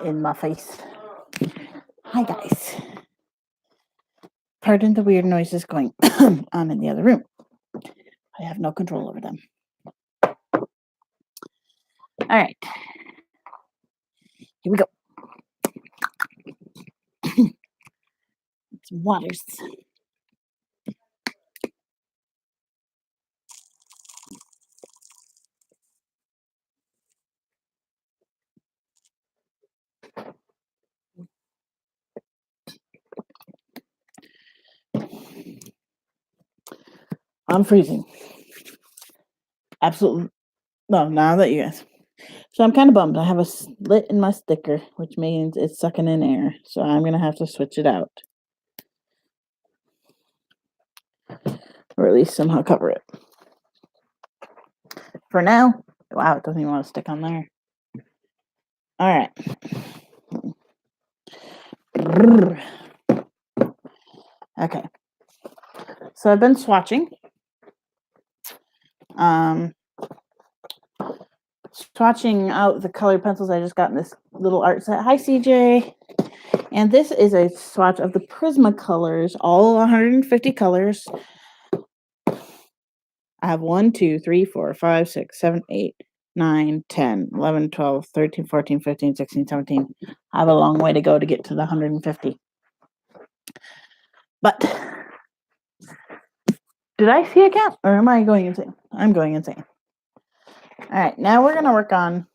in my face. Hi, guys. Pardon the weird noises going on in the other room. I have no control over them. All right. Here we go. Some waters. I'm freezing. Absolutely. Well, now that you guys. So I'm kind of bummed. I have a slit in my sticker, which means it's sucking in air. So I'm going to have to switch it out. Or at least somehow cover it. For now. Wow, it doesn't even want to stick on there. All right. Okay. So I've been swatching. Swatching out the colored pencils I just got in this little art set. Hi, CJ. And this is a swatch of the Prismacolors, all 150 colors. I have 1, 2, 3, 4, 5, 6, 7, 8, 9, 10, 11, 12, 13, 14, 15, 16, 17. I have a long way to go to get to the 150. But did I see a cat or am I going insane? I'm going insane. All right, now we're going to work on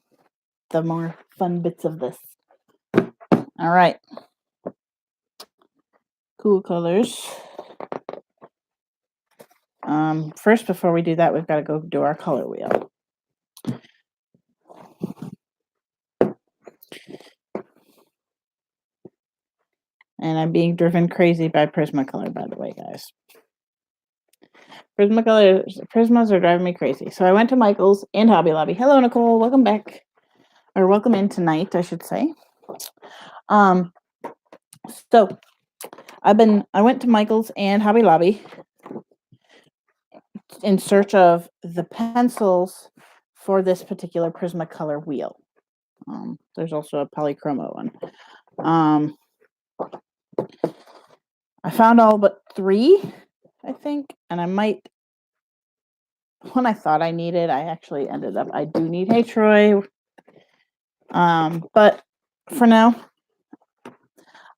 the more fun bits of this. All right. Cool colors. First, before we do that, we've got to go do our color wheel. And I'm being driven crazy by Prismacolor, by the way, guys. Prismas are driving me crazy. So I went to Michael's and Hobby Lobby. Hello, Nicole. Welcome back. Or welcome in tonight, I should say. So I went to Michael's and Hobby Lobby in search of the pencils for this particular Prismacolor wheel. There's also a polychromo one. I found all but 3, I think, and when I thought I needed, I actually ended up, I do need Hey Troy. But for now,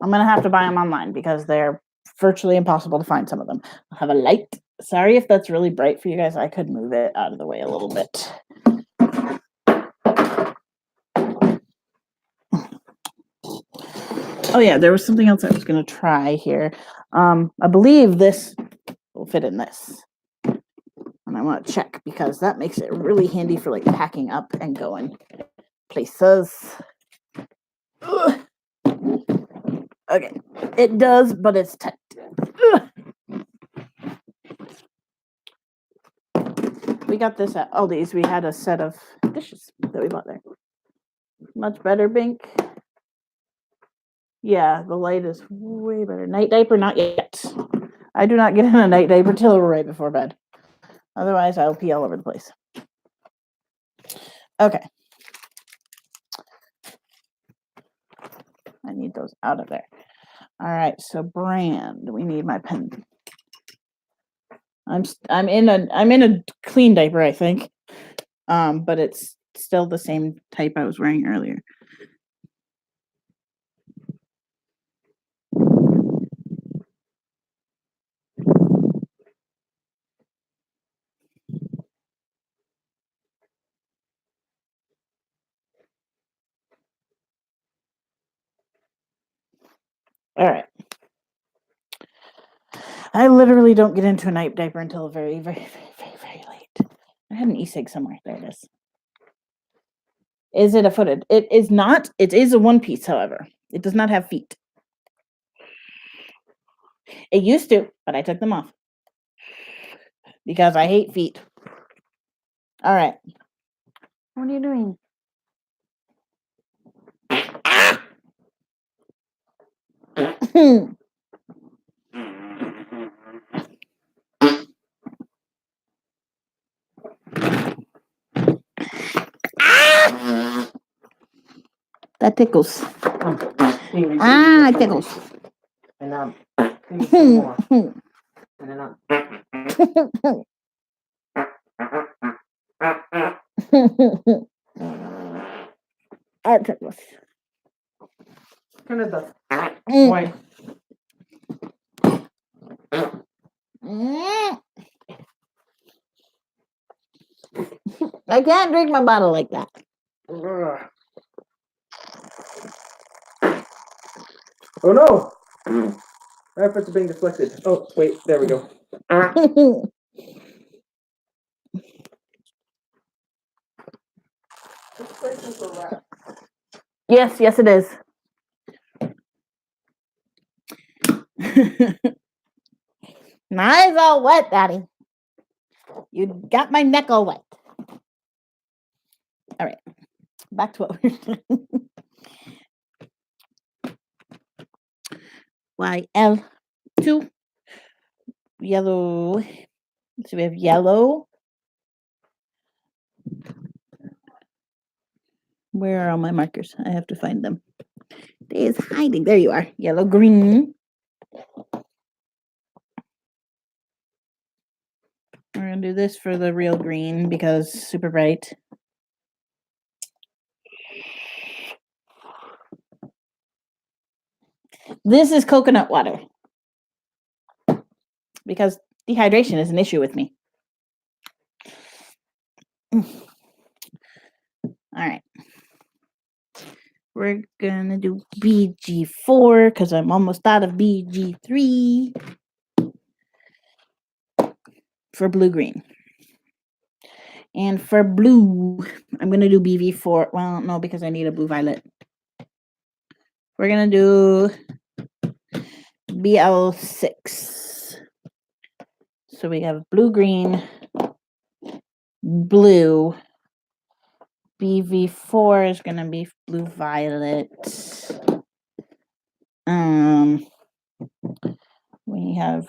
I'm going to have to buy them online because they're virtually impossible to find some of them. I have a light. Sorry if that's really bright for you guys. I could move it out of the way a little bit. Oh yeah, there was something else I was going to try here. I believe this will fit in this. And I want to check because that makes it really handy for like packing up and going places. Ugh. Okay, it does, but it's tight. Ugh. We got this at Aldi's. We had a set of dishes that we bought there. Much better, Bink. Yeah, the light is way better. Night diaper, not yet. I do not get in a night diaper till right before bed. Otherwise, I'll pee all over the place. Okay. I need those out of there. All right, so brand. We need my pen. I'm in a clean diaper, I think. But it's still the same type I was wearing earlier. All right. I literally don't get into a night diaper until very, very, very, very, very late. I had an e-cig somewhere. There it is. Is it a footed? It is not. It is a one piece, however. It does not have feet. It used to, but I took them off. Because I hate feet. All right. What are you doing? That tickles. Ah, It tickles. And give me some more. And then That tickles. kind of the Mm. white. I can't drink my bottle like that. Oh no! My efforts are being deflected. Oh, wait, there we go. Yes, yes, it is. My eyes all wet, Daddy. You got my neck all wet. All right, back to what we we're doing. YL2 yellow. So we have yellow. Where are all my markers? I have to find them. They is hiding. There you are. Yellow, green. We're going to do this for the real green because super bright. This is coconut water because dehydration is an issue with me. All right. We're going to do BG4 because I'm almost out of BG3 for blue-green. And for blue, I'm going to do BV4. Well, no, because I need a blue-violet. We're going to do BL6. So we have blue-green, blue. BV4 is going to be blue-violet. We have...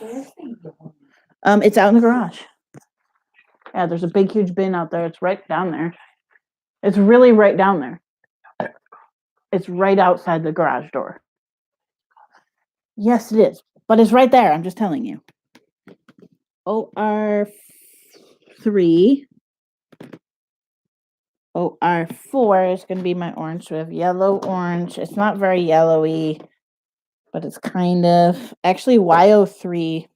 it's out in the garage. Yeah, there's a big, huge bin out there. It's right down there. It's really right down there. It's right outside the garage door. Yes, it is. But it's right there. I'm just telling you. OR3. OR4 is going to be my orange. So we have yellow, orange. It's not very yellowy, but it's kind of... Actually, YO3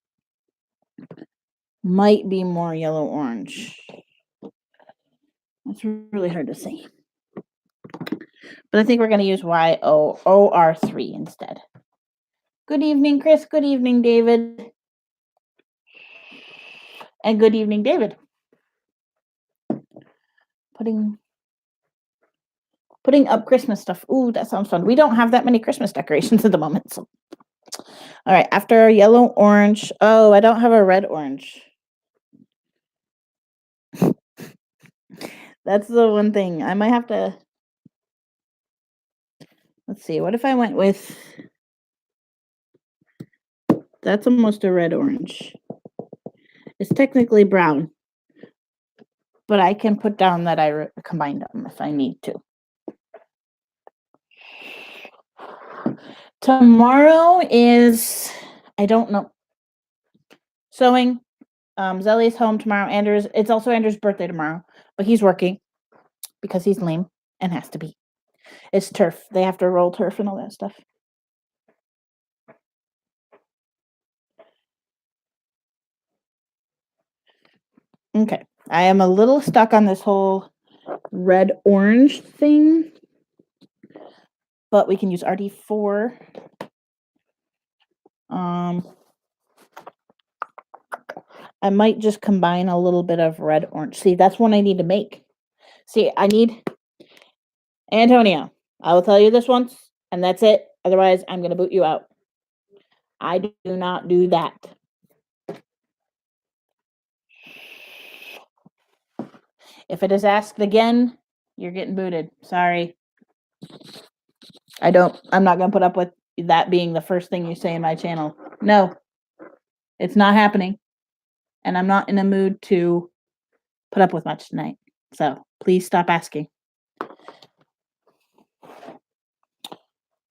might be more yellow-orange. It's really hard to see. But I think we're going to use OR3 instead. Good evening, Chris. Good evening, David. And good evening, David. Putting up Christmas stuff. Ooh, that sounds fun. We don't have that many Christmas decorations at the moment. So. All right, after yellow, orange. Oh, I don't have a red orange. That's the one thing. I might have to... Let's see. What if I went with... That's almost a red orange. It's technically brown. But I can put down that I combined them if I need to. Tomorrow is... I don't know. Sewing. Zelly's home tomorrow. It's also Andrew's birthday tomorrow. But he's working. Because he's lame. And has to be. It's turf. They have to roll turf and all that stuff. Okay. I am a little stuck on this whole red-orange thing. But we can use RD4. I might just combine a little bit of red-orange. See, that's one I need to make. See, I need... Antonio, I will tell you this once, and that's it. Otherwise, I'm going to boot you out. I do not do that. If it is asked again, you're getting booted. Sorry. I'm not going to put up with that being the first thing you say in my channel. No. It's not happening. And I'm not in a mood to put up with much tonight. So, please stop asking.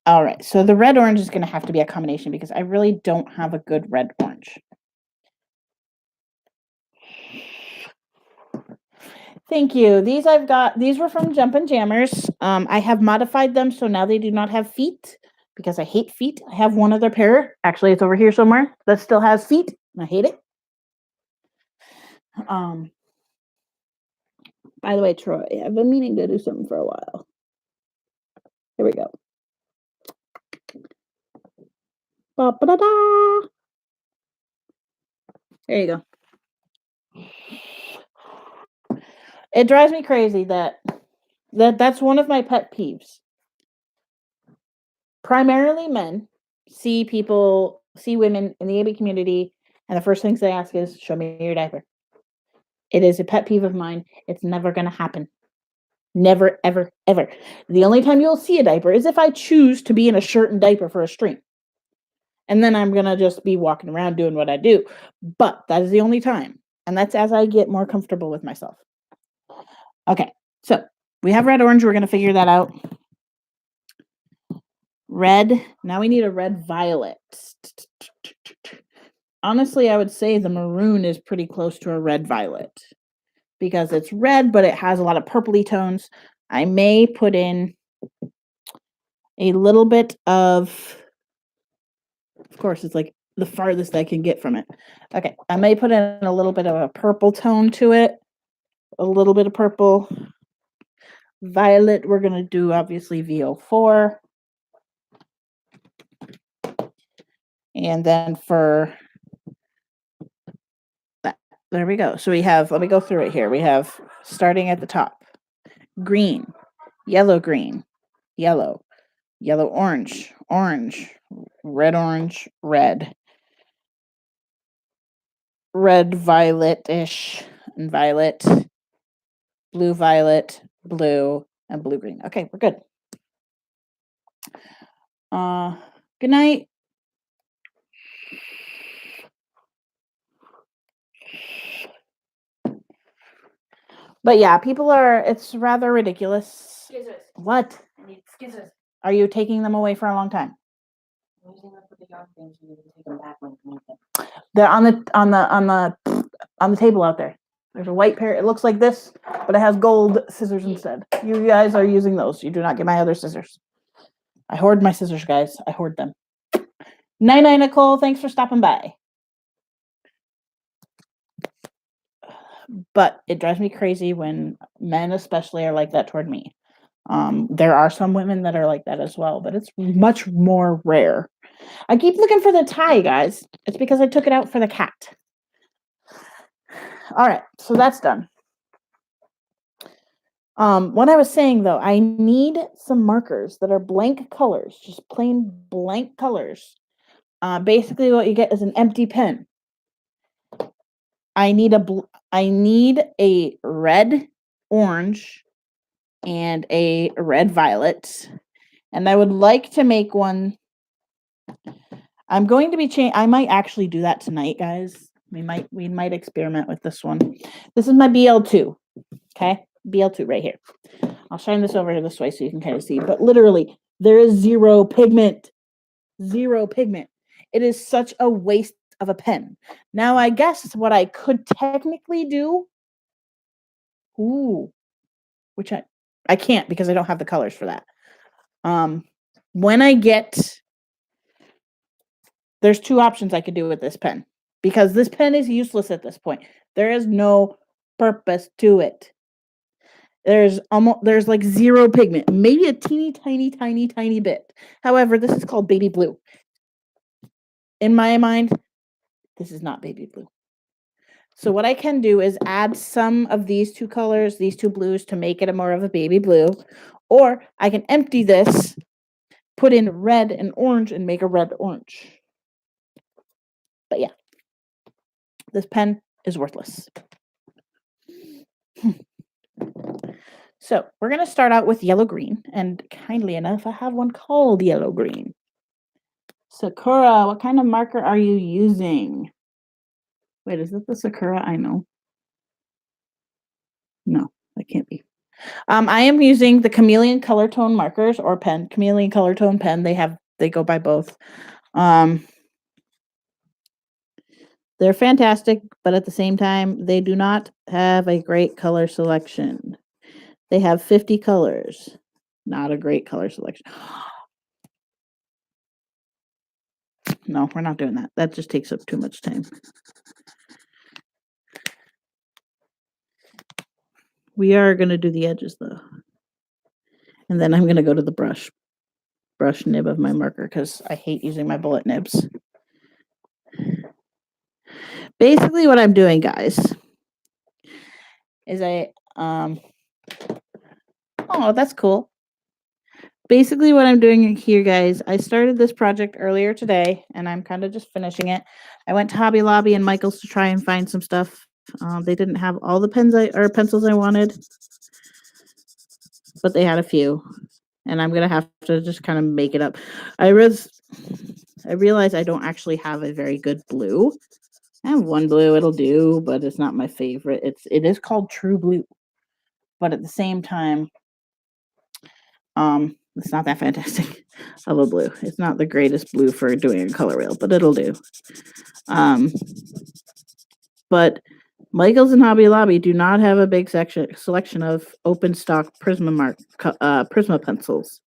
All right, so the red orange is going to have to be a combination because I really don't have a good red orange. Thank you. These were from Jumpin' Jammers. I have modified them so now they do not have feet because I hate feet. I have one other pair. Actually, it's over here somewhere that still has feet. And I hate it. By the way, Troy, I've been meaning to do something for a while. Here we go. Ba-ba-da-da. There you go. It drives me crazy that's one of my pet peeves. Primarily men see women in the AB community, and the first things they ask is, show me your diaper. It is a pet peeve of mine. It's never going to happen. Never, ever, ever. The only time you'll see a diaper is if I choose to be in a shirt and diaper for a stream. And then I'm going to just be walking around doing what I do. But that is the only time. And that's as I get more comfortable with myself. Okay, so we have red, orange. We're going to figure that out. Red. Now we need a red violet. Honestly, I would say the maroon is pretty close to a red violet because it's red, but it has a lot of purpley tones. I may put in a little bit of course, it's like the farthest I can get from it. Okay, I may put in a little bit of a purple tone to it. A little bit of purple. Violet, we're going to do obviously VO4. And then for that, there we go. So we have, let me go through it here. We have, starting at the top, green, yellow, yellow, orange, red, violet-ish, and violet, blue, violet, blue, and blue, green. Okay, we're good. Good night. But yeah, it's rather ridiculous. Skizzers. What? I need skizzers. Are you taking them away for a long time? I'm using them for the dog things. You need to take them back when you need them. They're on the table out there. There's a white pair. It looks like this, but it has gold scissors instead. You guys are using those. You do not get my other scissors. I hoard my scissors, guys. I hoard them. Night, Nicole. Thanks for stopping by. But it drives me crazy when men especially are like that toward me. There are some women that are like that as well, but it's much more rare. I keep looking for the tie, guys. It's because I took it out for the cat. All right, so that's done. What I was saying though, I need some markers that are blank colors, just plain blank colors. Basically what you get is an empty pen. I need a red, orange, and a red violet. And I would like to make one. I'm going to be I might actually do that tonight, guys. We might experiment with this one. This is my BL2. Okay? BL2 right here. I'll shine this over this way so you can kind of see. But literally, there is zero pigment. Zero pigment. It is such a waste of a pen. Now, I guess what I could technically do, which I can't because I don't have the colors for that. When I get, there's two options I could do with this pen because this pen is useless at this point. There is no purpose to it. There's like zero pigment, maybe a tiny bit. However, this is called baby blue. In my mind, this is not baby blue. So what I can do is add some of these two colors, these two blues, to make it more of a baby blue. Or I can empty this, put in red and orange, and make a red orange. But yeah, this pen is worthless. So we're going to start out with yellow-green. And kindly enough, I have one called yellow-green. Sakura, what kind of marker are you using? Wait, is it the Sakura I know? No, that can't be. I am using the Chameleon Color Tone markers or pen. Chameleon Color Tone pen. They go by both. They're fantastic, but at the same time, they do not have a great color selection. They have 50 colors. Not a great color selection. No, we're not doing that. That just takes up too much time. We are going to do the edges though. And then I'm going to go to the brush nib of my marker because I hate using my bullet nibs. Basically what I'm doing, guys, is oh, that's cool. Basically what I'm doing here, guys, I started this project earlier today and I'm kind of just finishing it. I went to Hobby Lobby and Michael's to try and find some stuff. They didn't have all the pencils I wanted, but they had a few. And I'm going to have to just kind of make it up. I realize I don't actually have a very good blue. I have one blue, it'll do, but it's not my favorite. It is called True Blue. But at the same time, it's not that fantastic of a blue. It's not the greatest blue for doing a color wheel, but it'll do. But Michael's and Hobby Lobby do not have a big selection of open stock Prisma pencils.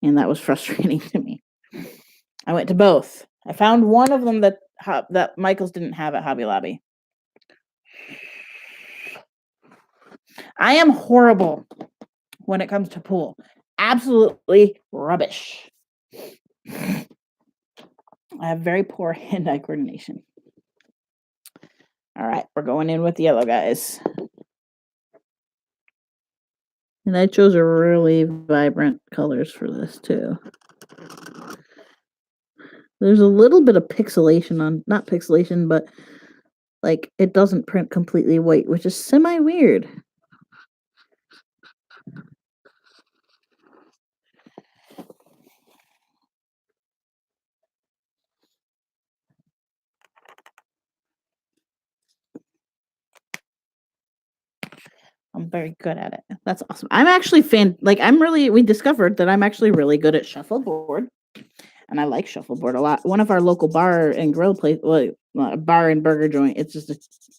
And that was frustrating to me. I went to both. I found one of them that Michael's didn't have at Hobby Lobby. I am horrible when it comes to pool. Absolutely rubbish. I have very poor hand-eye coordination. All right, we're going in with yellow, guys. And I chose a really vibrant colors for this too. There's a little bit of pixelation on, not pixelation, but like it doesn't print completely white, which is semi-weird. I'm very good at it. That's awesome. I'm actually we discovered that I'm actually really good at shuffleboard. And I like shuffleboard a lot. One of our local bar and grill place, bar and burger joint. It's just a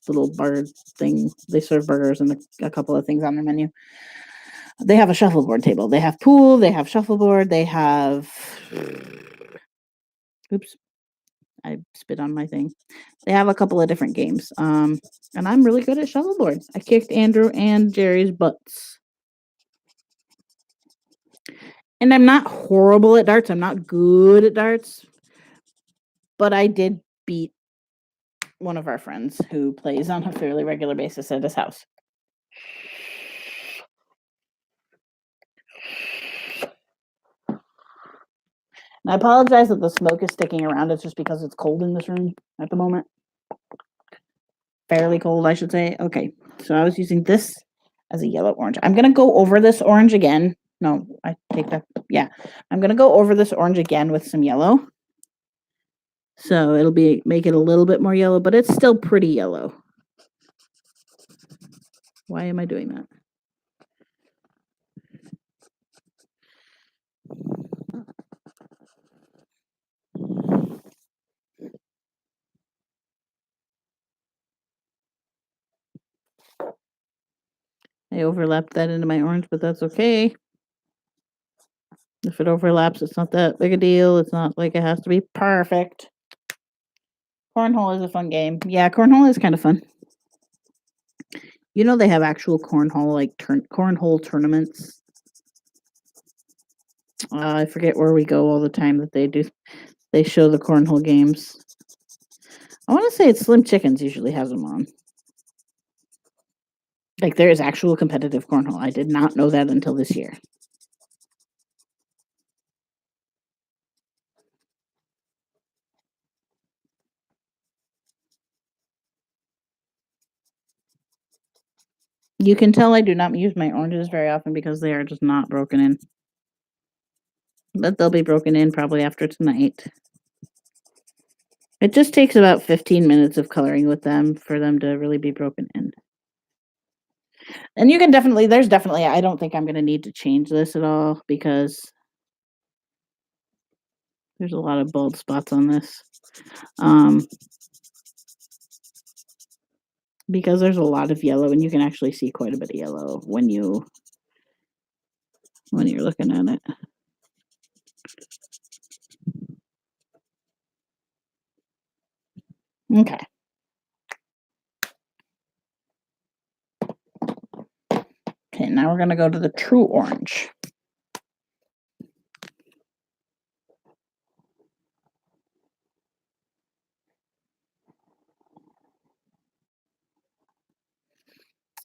little bar thing. They serve burgers and a couple of things on their menu. They have a shuffleboard table. They have pool. They have shuffleboard. They have. Oops, I spit on my thing. They have a couple of different games. And I'm really good at shuffleboard. I kicked Andrew and Jerry's butts. And I'm not horrible at darts. I'm not good at darts. But I did beat one of our friends who plays on a fairly regular basis at his house. And I apologize that the smoke is sticking around. It's just because it's cold in this room at the moment. Fairly cold, I should say. Okay, so I was using this as a yellow orange. I'm going to go over this orange again. No, I take that. Yeah, I'm going to go over this orange again with some yellow. So it'll make it a little bit more yellow, but it's still pretty yellow. Why am I doing that? I overlapped that into my orange, but that's okay. If it overlaps, it's not that big a deal. It's not like it has to be perfect. Cornhole is a fun game. Yeah, cornhole is kind of fun. You know they have actual cornhole, like cornhole tournaments. I forget where we go all the time that they show the cornhole games. I want to say it's Slim Chickens usually has them on. Like there is actual competitive cornhole. I did not know that until this year. You can tell I do not use my oranges very often because they are just not broken in. But they'll be broken in probably after tonight. It just takes about 15 minutes of coloring with them for them to really be broken in. And you can definitely, there's definitely, I don't think I'm going to need to change this at all because there's a lot of bald spots on this. Because there's a lot of yellow and you can actually see quite a bit of yellow when you're looking at it. Okay. Okay, now we're going to go to the true orange.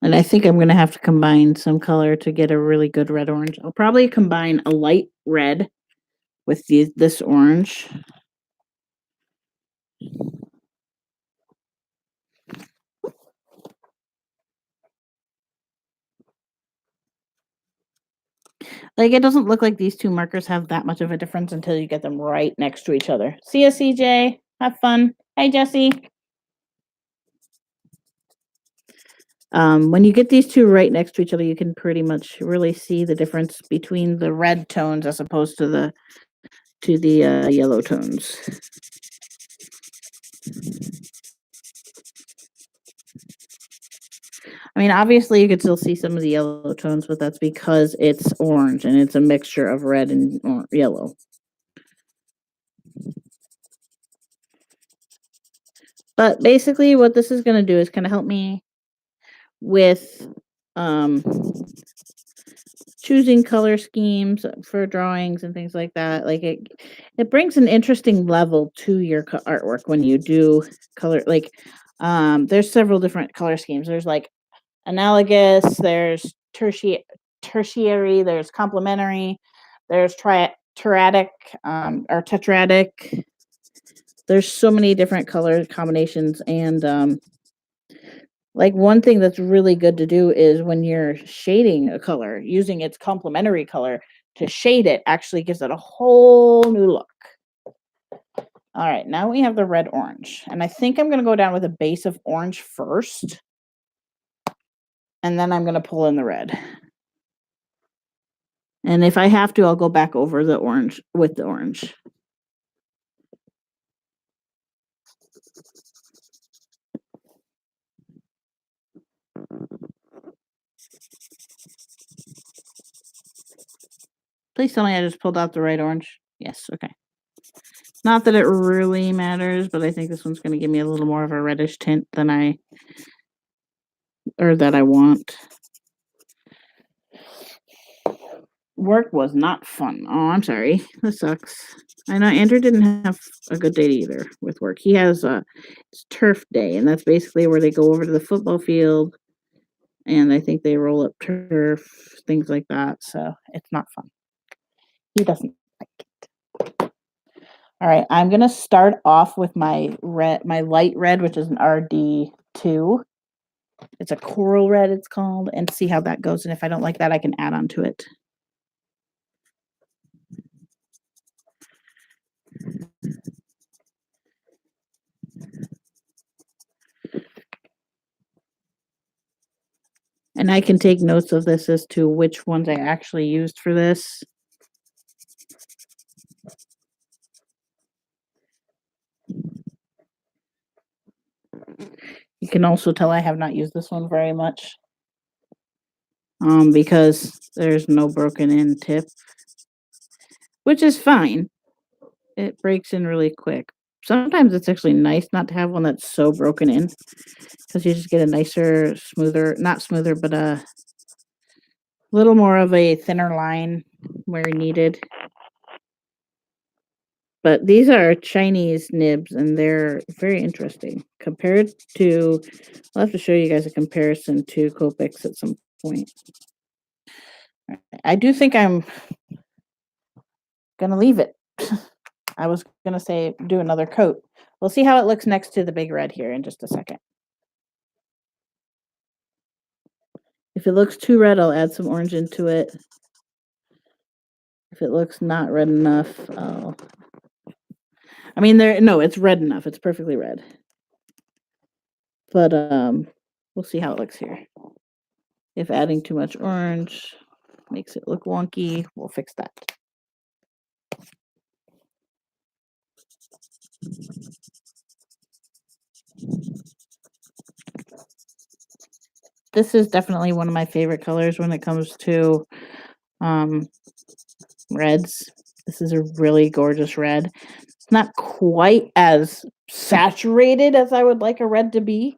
And I think I'm going to have to combine some color to get a really good red orange. I'll probably combine a light red with this orange. Like, it doesn't look like these two markers have that much of a difference until you get them right next to each other. See ya, CJ. Have fun. Hi, Jesse. When you get these two right next to each other, you can pretty much really see the difference between the red tones as opposed to the yellow tones. I mean, obviously you could still see some of the yellow tones, but that's because it's orange and it's a mixture of red and yellow. But basically what this is going to do is kind of help me with choosing color schemes for drawings and things like that. Like it brings an interesting level to your artwork when you do color. Like there's several different color schemes. There's like analogous, there's tertiary, there's complementary, there's tetradic or tetradic. There's so many different color combinations, and like one thing that's really good to do is when you're shading a color, using its complementary color to shade it actually gives it a whole new look. All right, now we have the red orange, and I think I'm going to go down with a base of orange first, and then I'm going to pull in the red. And if I have to, I'll go back over the orange with the orange. Please tell me I just pulled out the right orange. Yes, okay. Not that it really matters, but I think this one's going to give me a little more of a reddish tint than I want. Work was not fun. Oh, I'm sorry. This sucks. I know Andrew didn't have a good day either with work. He has it's turf day, and that's basically where they go over to the football field, and I think they roll up turf, things like that. So it's not fun. He doesn't like it. All right, I'm gonna start off with my light red, which is an RD2. It's a coral red, it's called, and see how that goes. And if I don't like that, I can add on to it. And I can take notes of this as to which ones I actually used for this. You can also tell I have not used this one very much. Because there's no broken in tip, which is fine. It breaks in really quick. Sometimes it's actually nice not to have one that's so broken in, because you just get a nicer, smoother, not smoother, but a little more of a thinner line where needed. But these are Chinese nibs, and they're very interesting compared to, I'll have to show you guys a comparison to Copics at some point. I do think I'm going to leave it. I was going to say do another coat. We'll see how it looks next to the big red here in just a second. If it looks too red, I'll add some orange into it. If it looks not red enough, no, it's red enough. It's perfectly red. But we'll see how it looks here. If adding too much orange makes it look wonky, we'll fix that. This is definitely one of my favorite colors when it comes to reds. This is a really gorgeous red. It's not quite as saturated as I would like a red to be,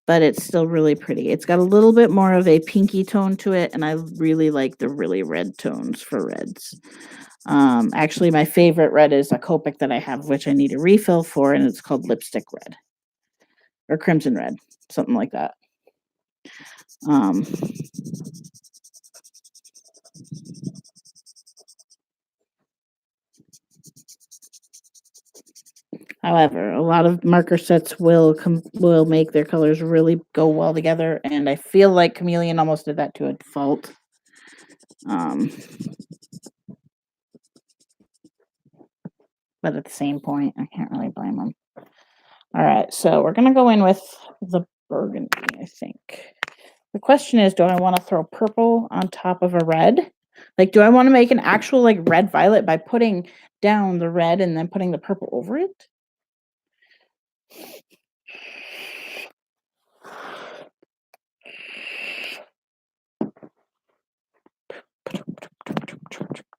but it's still really pretty. It's got a little bit more of a pinky tone to it, and I really like the really red tones for reds. Actually, my favorite red is a Copic that I have, which I need a refill for, and it's called Lipstick Red or Crimson Red, something like that. However, a lot of marker sets will make their colors really go well together, and I feel like Chameleon almost did that to a fault. But at the same point, I can't really blame them. All right, so we're gonna go in with the burgundy, I think. The question is, do I want to throw purple on top of a red? Like, do I want to make an actual like red violet by putting down the red and then putting the purple over it?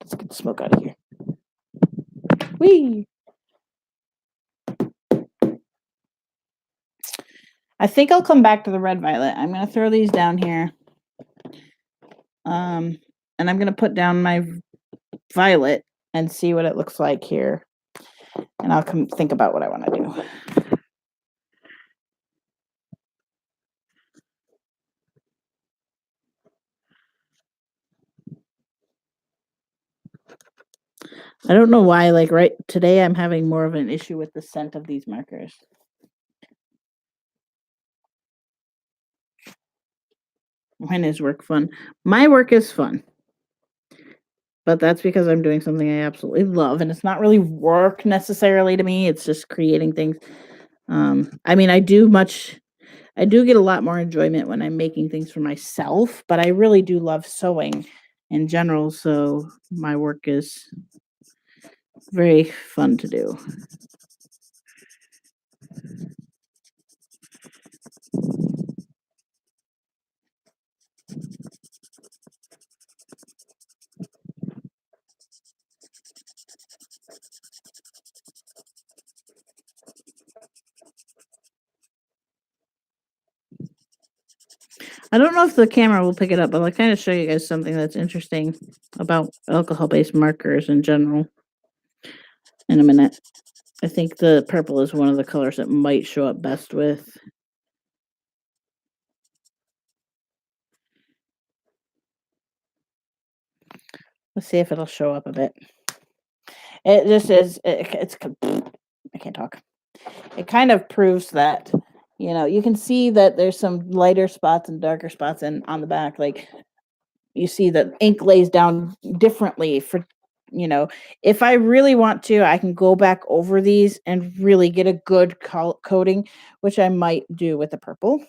Let's get the smoke out of here. Whee! I think I'll come back to the red violet. I'm going to throw these down here. And I'm going to put down my violet and see what it looks like here. And I'll come think about what I want to do. I don't know why, like right today, I'm having more of an issue with the scent of these markers. When is work fun? My work is fun. But that's because I'm doing something I absolutely love. And it's not really work necessarily to me. It's just creating things. I mean, I do get a lot more enjoyment when I'm making things for myself, but I really do love sewing in general. So my work is very fun to do. I don't know if the camera will pick it up, but I'll kind of show you guys something that's interesting about alcohol-based markers in general in a minute. I think the purple is one of the colors that might show up best with. Let's see if it'll show up a bit. It just is, I can't talk. It kind of proves that, you can see that there's some lighter spots and darker spots and on the back, like you see that ink lays down differently for, if I really want to, I can go back over these and really get a good coating, which I might do with the purple.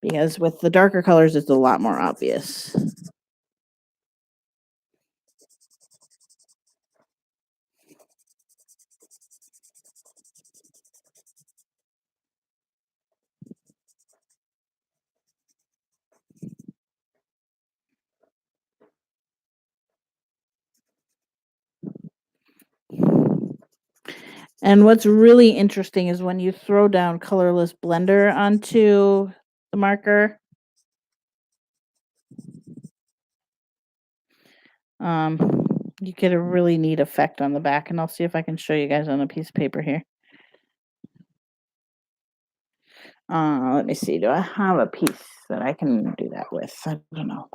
Because with the darker colors, it's a lot more obvious. And what's really interesting is when you throw down colorless blender onto the marker, you get a really neat effect on the back. And I'll see if I can show you guys on a piece of paper here. Let me see. Do I have a piece that I can do that with? I don't know.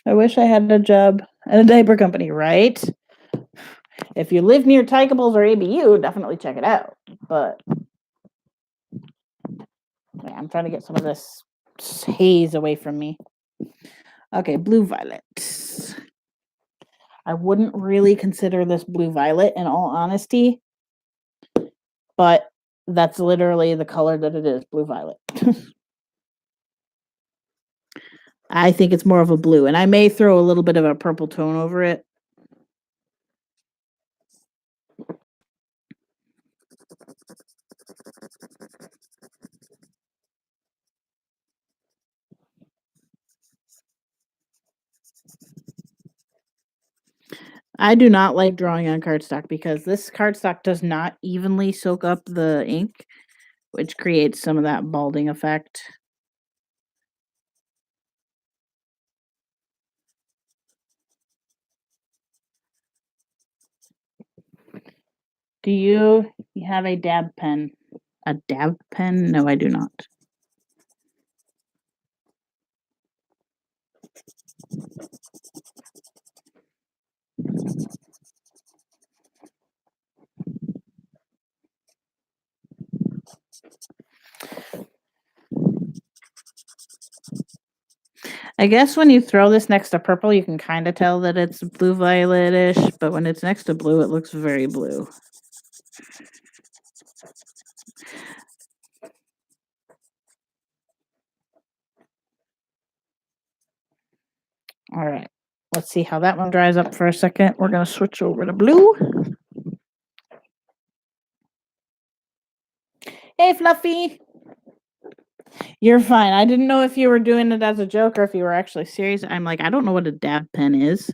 I wish I had a job at a diaper company, right? If you live near Tykables or ABU, definitely check it out. But yeah, I'm trying to get some of this haze away from me. Okay, blue violet. I wouldn't really consider this blue violet in all honesty, but that's literally the color that it is, blue violet. I think it's more of a blue, and I may throw a little bit of a purple tone over it. I do not like drawing on cardstock because this cardstock does not evenly soak up the ink, which creates some of that balding effect. Do you have a dab pen? A dab pen? No, I do not. I guess when you throw this next to purple, you can kind of tell that it's blue violetish, but when it's next to blue, it looks very blue. All right, let's see how that one dries up for a second. We're going to switch over to blue. Hey, Fluffy. You're fine. I didn't know if you were doing it as a joke or if you were actually serious. I'm like, I don't know what a dab pen is.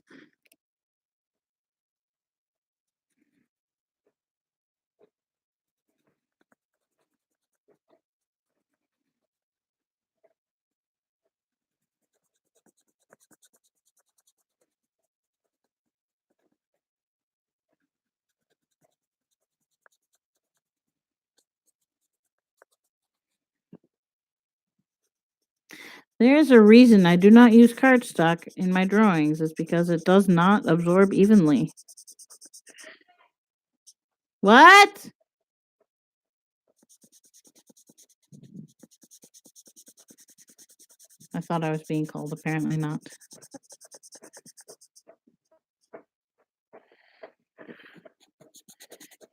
There is a reason I do not use cardstock in my drawings. It's because it does not absorb evenly. What? I thought I was being called. Apparently not.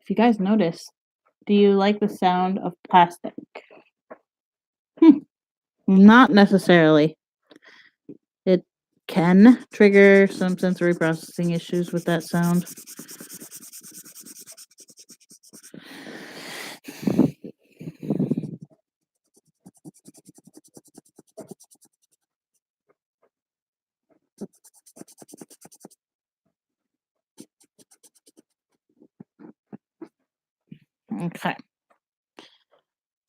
If you guys notice, do you like the sound of plastic? Not necessarily. It can trigger some sensory processing issues with that sound. Okay.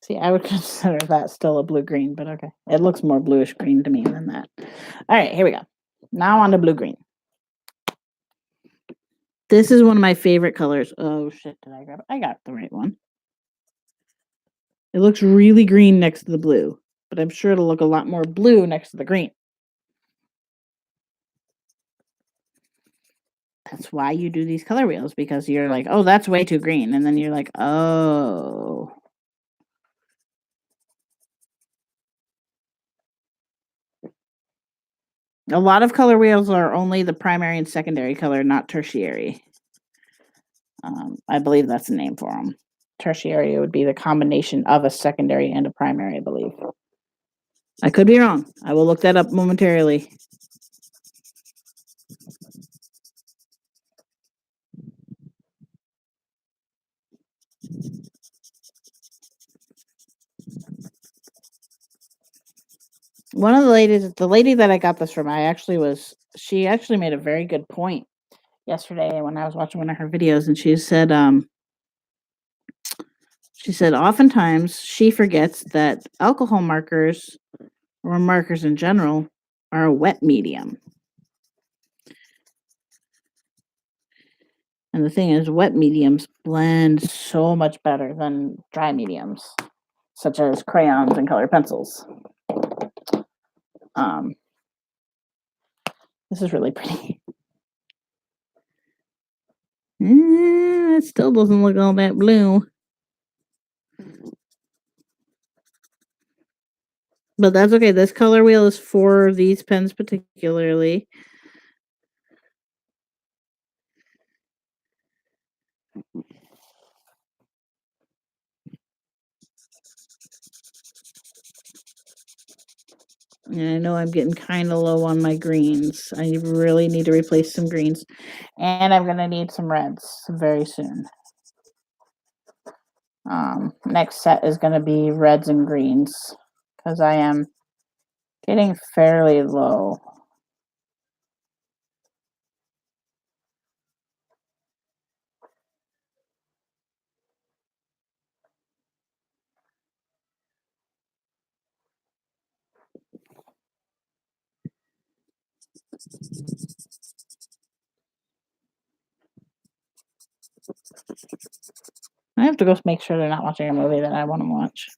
See, I would consider that still a blue-green, but okay. It looks more bluish-green to me than that. All right, here we go. Now on to blue-green. This is one of my favorite colors. Oh, shit, did I grab it? I got the right one. It looks really green next to the blue, but I'm sure it'll look a lot more blue next to the green. That's why you do these color wheels, because you're like, oh, that's way too green. And then you're like, oh. A lot of color wheels are only the primary and secondary color, not tertiary. I believe that's the name for them. Tertiary would be the combination of a secondary and a primary, I believe. I could be wrong. I will look that up momentarily. One of the lady that I got this from, she actually made a very good point yesterday when I was watching one of her videos, and she said oftentimes she forgets that alcohol markers or markers in general are a wet medium. And the thing is, wet mediums blend so much better than dry mediums, such as crayons and colored pencils. This is really pretty. It still doesn't look all that blue. But that's okay. This color wheel is for these pens particularly. And I know I'm getting kind of low on my greens. I really need to replace some greens. And I'm going to need some reds very soon. Next set is going to be reds and greens because I am getting fairly low. I have to go make sure they're not watching a movie that I want to watch.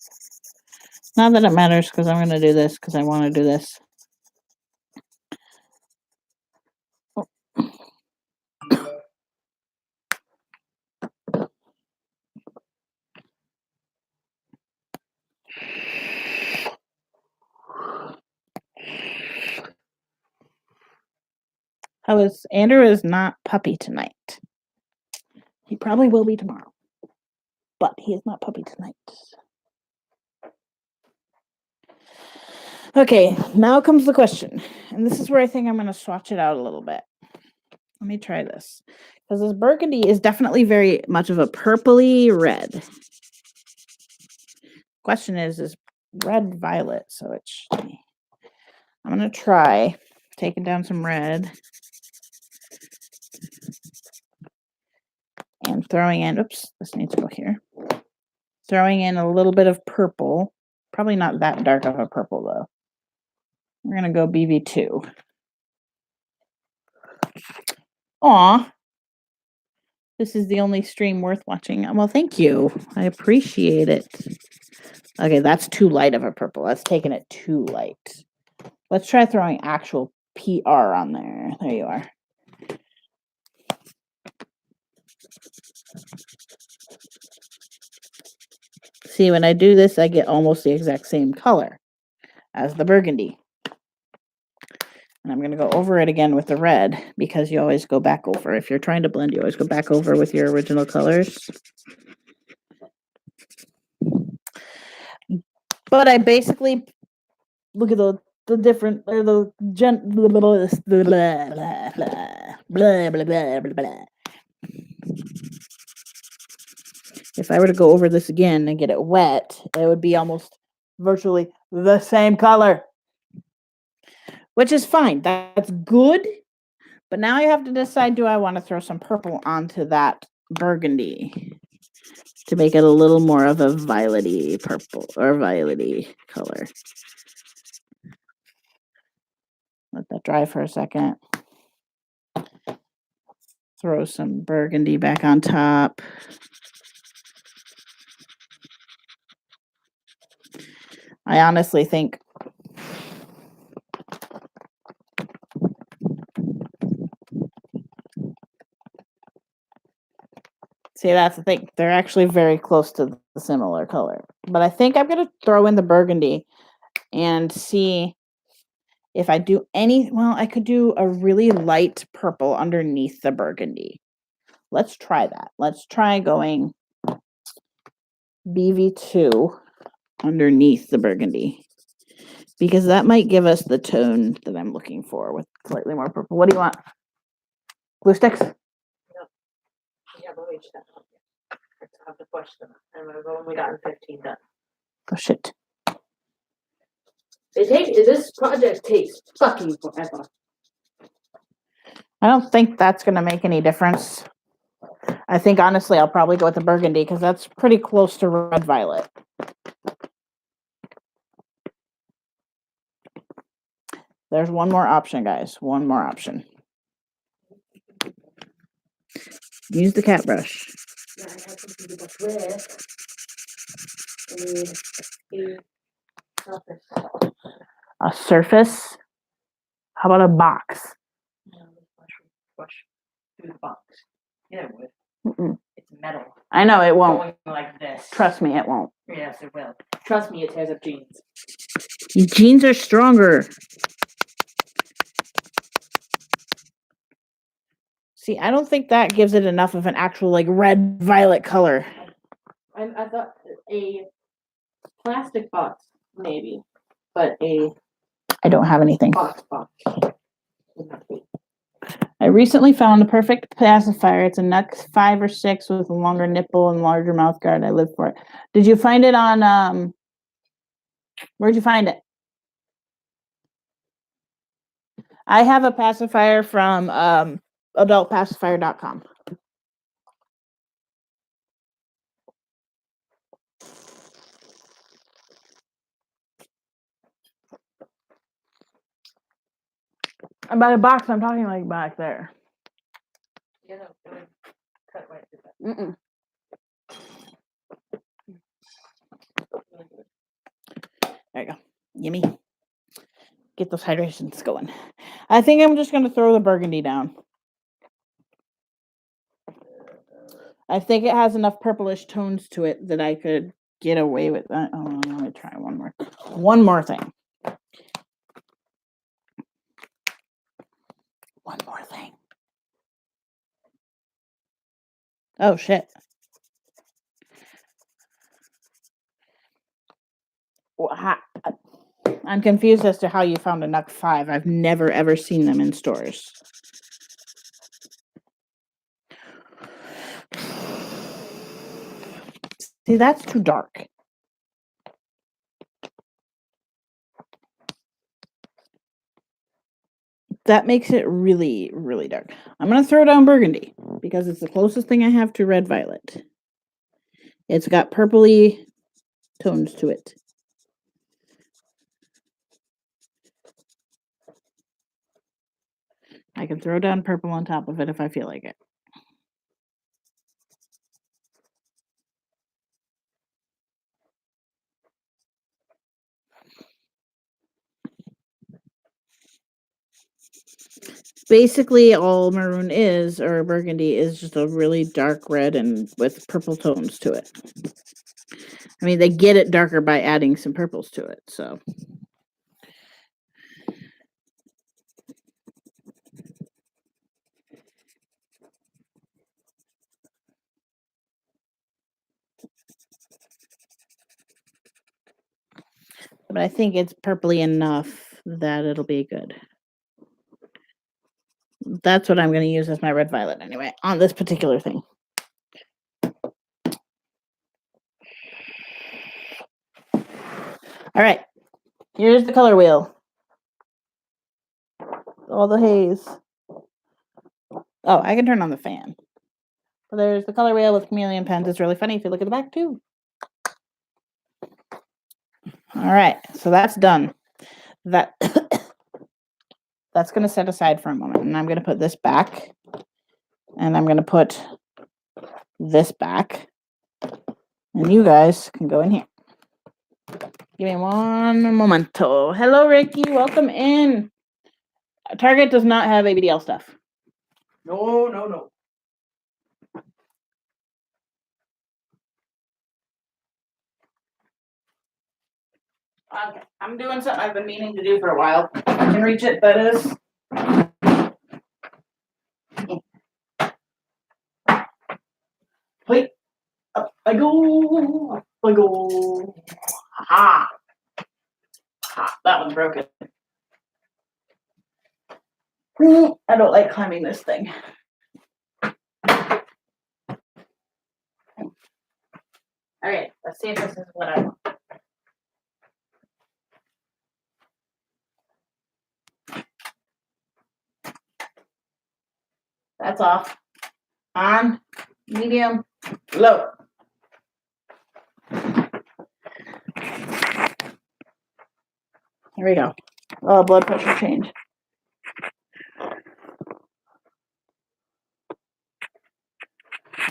Not that it matters because I'm going to do this because I want to do this. Andrew is not puppy tonight. He probably will be tomorrow. But he is not puppy tonight. Okay, now comes the question. And this is where I think I'm going to swatch it out a little bit. Let me try this. Because this burgundy is definitely very much of a purpley red. Question is red violet? So it should be. I'm going to try taking down some red. And throwing in, oops, this needs to go here. Throwing in a little bit of purple. Probably not that dark of a purple, though. We're going to go BV2. Aw. This is the only stream worth watching. Well, thank you. I appreciate it. Okay, that's too light of a purple. That's taking it too light. Let's try throwing actual PR on there. There you are. See, when I do this, I get almost the exact same color as the burgundy. And I'm going to go over it again with the red because you always go back over. If you're trying to blend, you always go back over with your original colors. But I basically look at the different or the blah blah blah blah blah blah. If I were to go over this again and get it wet, it would be almost virtually the same color. Which is fine. That's good. But now I have to decide, do I want to throw some purple onto that burgundy to make it a little more of a violet-y purple or violet-y color. Let that dry for a second. Throw some burgundy back on top. I honestly think see, that's the thing. They're actually very close to the similar color. But I think I'm going to throw in the burgundy and see if I do any, well, I could do a really light purple underneath the burgundy. Let's try that. Let's try going BV2 underneath the burgundy. Because that might give us the tone that I'm looking for with slightly more purple. What do you want? Glue sticks? Yeah, but wait, I have to push them. I'm gonna go when we got 15 done. Oh, shit. This project takes fucking forever. I don't think that's going to make any difference. I think, honestly, I'll probably go with the burgundy because that's pretty close to red violet. There's one more option, guys. One more option. Use the cat brush. Yeah, I have to do this. A surface? How about a box? Push through the box. Yeah, it would. Mm-mm. It's metal. I know it won't. Going like this. Trust me, it won't. Yes, it will. Trust me, it tears up jeans. Jeans are stronger. See, I don't think that gives it enough of an actual like red violet color. I thought a plastic box, maybe, but a I don't have anything. box. I recently found the perfect pacifier. It's a Nux 5 or 6 with a longer nipple and larger mouth guard. I live for it. Did you find it on where'd you find it? I have a pacifier from adultpacifier.com. By the box, I'm talking like back there. You know, it would cut right through that. Mm-mm. There you go. Gimme. Get those hydrations going. I think I'm just going to throw the burgundy down. I think it has enough purplish tones to it that I could get away with that. Oh, let me try one more thing. One more thing. Oh, shit. I'm confused as to how you found a Nux 5. I've never, ever seen them in stores. See, that's too dark. That makes it really, really dark. I'm going to throw down burgundy because it's the closest thing I have to red violet. It's got purpley tones to it. I can throw down purple on top of it if I feel like it. Basically, all maroon is, or burgundy, is just a really dark red and with purple tones to it. I mean, they get it darker by adding some purples to it, so. But I think it's purpley enough that it'll be good. That's what I'm going to use as my red violet anyway, on this particular thing. All right, here's the color wheel. All the haze. Oh, I can turn on the fan. But there's the color wheel with chameleon pens. It's really funny if you look at the back too. All right, so that's done. That's going to set aside for a moment, and I'm going to put this back, and I'm going to put this back, and you guys can go in here. Give me one momento. Hello, Ricky. Welcome in. Target does not have ABDL stuff. No. Okay, I'm doing something I've been meaning to do for a while. I can reach it, that is. Wait, up I go, up I go. Ha! Ha, that one's broken. I don't like climbing this thing. All right, let's see if this is what I want. That's off. On, medium, low. Here we go. Oh, blood pressure change.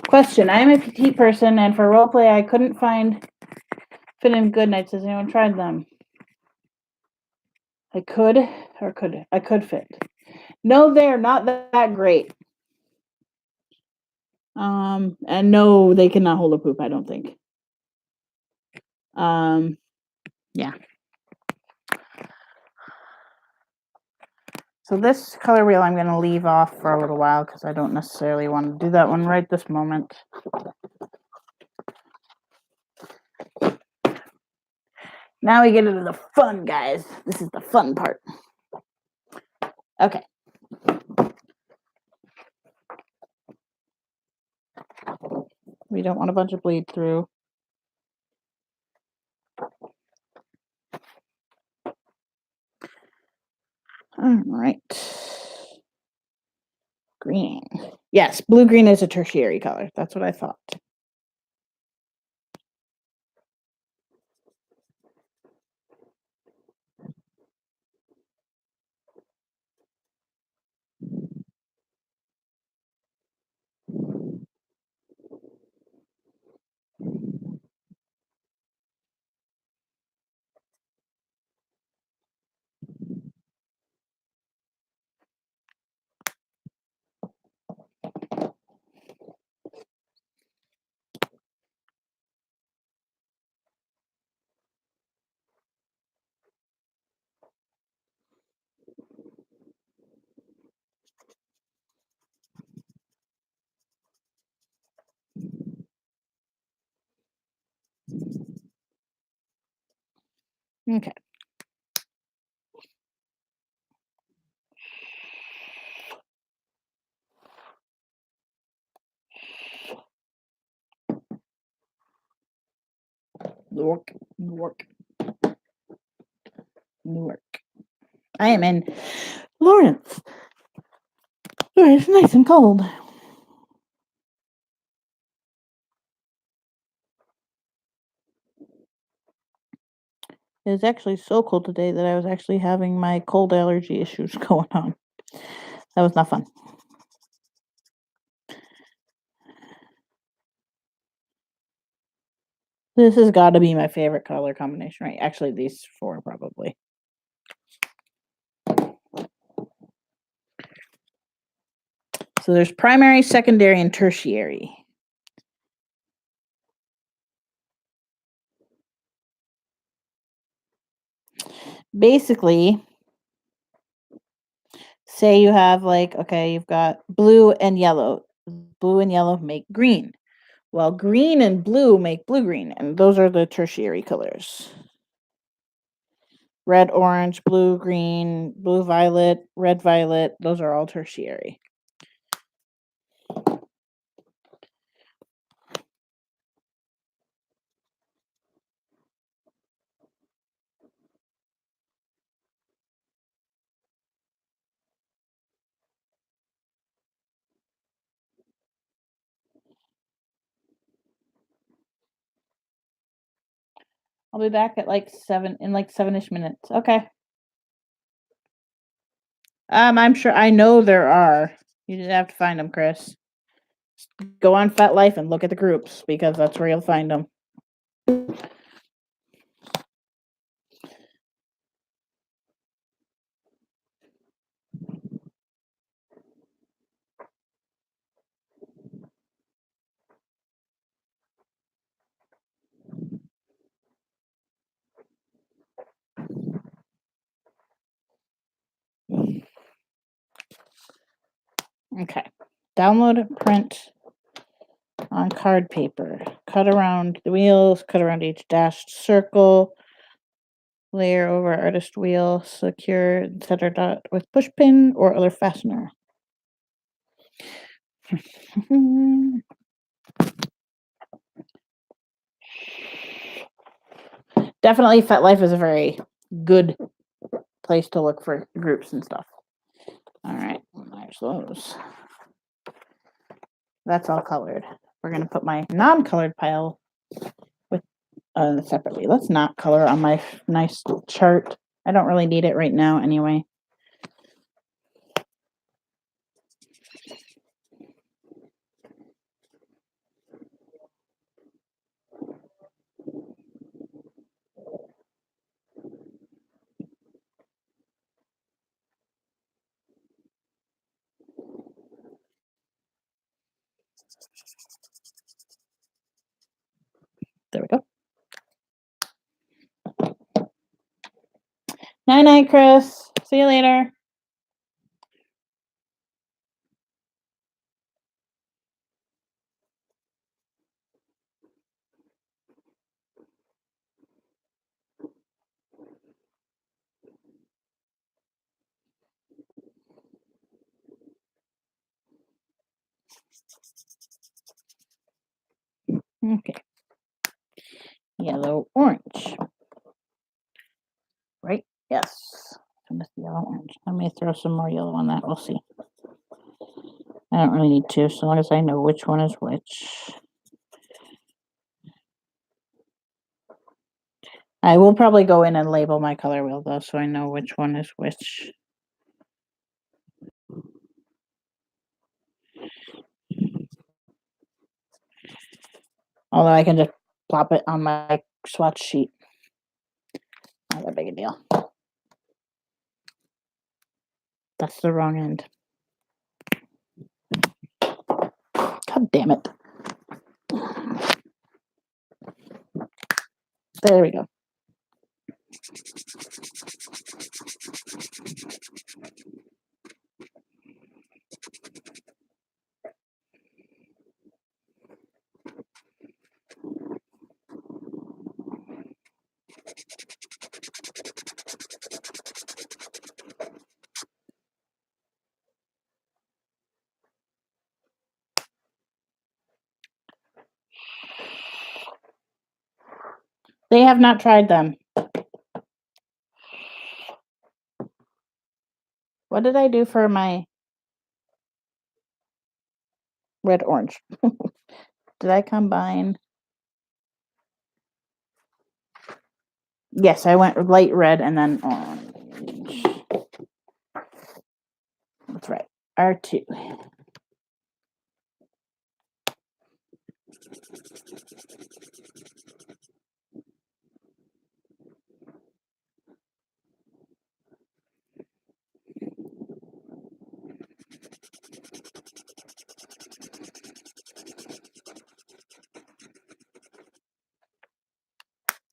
Question. I am a petite person, and for roleplay, I couldn't fit in good nights. Has anyone tried them? I could fit. No, they're not that great. And no, they cannot hold a poop, I don't think. Yeah. So this color wheel I'm going to leave off for a little while because I don't necessarily want to do that one right this moment. Now we get into the fun, guys. This is the fun part. Okay. We don't want a bunch of bleed through. All right. Green. Yes, blue-green is a tertiary color. That's what I thought. Okay. Newark. I am in Lawrence, where it's nice and cold. It was actually so cold today that I was actually having my cold allergy issues going on. That was not fun. This has got to be my favorite color combination, right? Actually, these four probably. So there's primary, secondary, and tertiary. Basically, say you have you've got blue and yellow. Blue and yellow make green. Well, green and blue make blue-green, and those are the tertiary colors. Red, orange, blue, green, blue, violet, red, violet, those are all tertiary. I'll be back at like 7-ish minutes. Okay. I'm sure I know there are. You just have to find them, Chris. Go on FetLife and look at the groups because that's where you'll find them. Okay. Download and print on card paper. Cut around the wheels, cut around each dashed circle. Layer over artist wheel, secure center dot with push pin or other fastener. Definitely FetLife is a very good place to look for groups and stuff. All right, there's those. That's all colored. We're gonna put my non-colored pile with separately. Let's not color on my nice chart. I don't really need it right now anyway. There we go. Night night, Chris. See you later. Okay. Yellow, orange. Right? Yes. I missed the yellow, orange. I may throw some more yellow on that. We'll see. I don't really need to, so long as I know which one is which. I will probably go in and label my color wheel though, so I know which one is which. Although I can just plop it on my swatch sheet. Not that big a deal. That's the wrong end. God damn it. There we go. They have not tried them. What did I do for my red orange? Did I combine? Yes, I went light red and then orange. That's right. R2.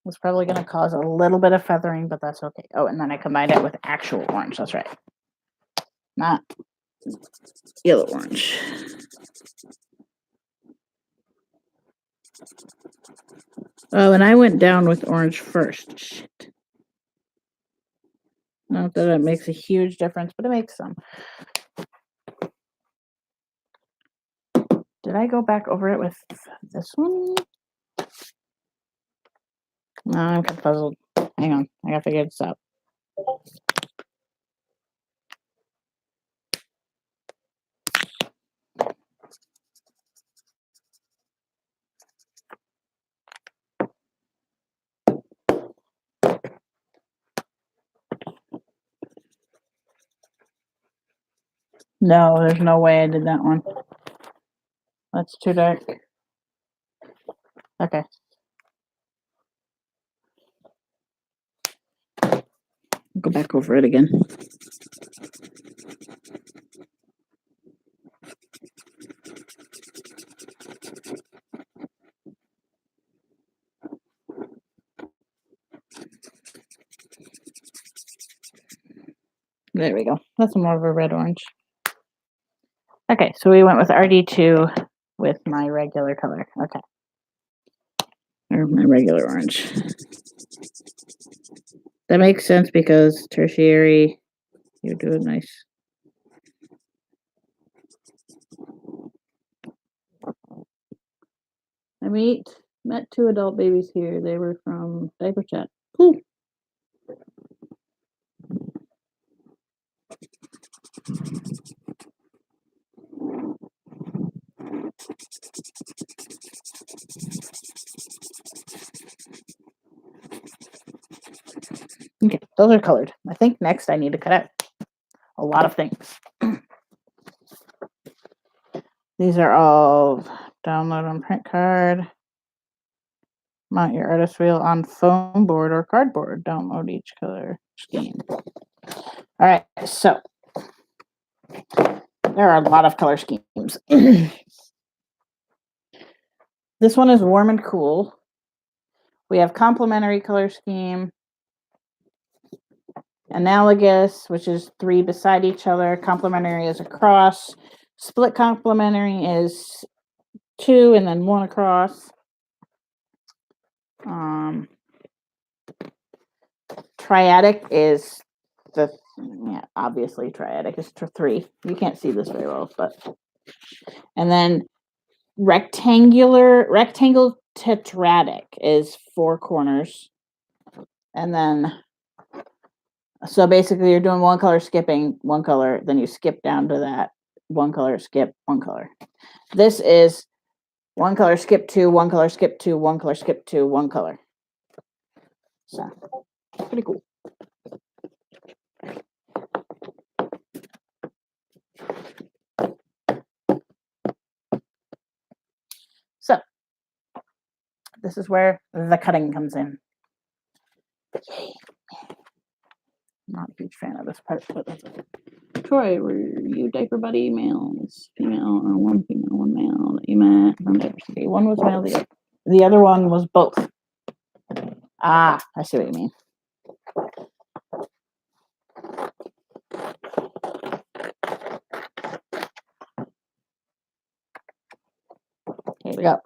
It's probably going to cause a little bit of feathering, but that's okay. Oh, and then I combined it with actual orange. That's right. Not yellow orange. Oh, and I went down with orange first. Shit. Not that it makes a huge difference, but it makes some. Did I go back over it with this one? No, I'm puzzled. Hang on. I gotta figure this out. No, there's no way I did that one. That's too dark. Okay. Go back over it again. There we go. That's more of a red orange. Okay, so we went with RD2 with my regular color. Okay. Or my regular orange. That makes sense because tertiary, you do a nice. I met 2 adult babies here. They were from Diaper Chat. Cool. Okay, those are colored. I think next I need to cut out a lot of things. These are all download on print card. Mount your artist wheel on foam board or cardboard. Download each color scheme. All right, so there are a lot of color schemes. This one is warm and cool. We have complementary color scheme, analogous, which is 3 beside each other. Complementary is across. Split complementary is 2 and then 1 across. Triadic is obviously triadic is 3. You can't see this very well, but and then rectangle tetradic is 4 corners. And then so basically you're doing one color skipping one color, then you skip down to that one color, skip one color. This is one color, skip 2, one color, skip 2, one color, skip 2, one color. So pretty cool. So this is where the cutting comes in. Yay. Not a huge fan of this part, but that's okay. Troy, were you diaper buddy males, female, or one female, one male that you met from diversity? One was male, the other one was both. Ah, I see what you mean. Here we go.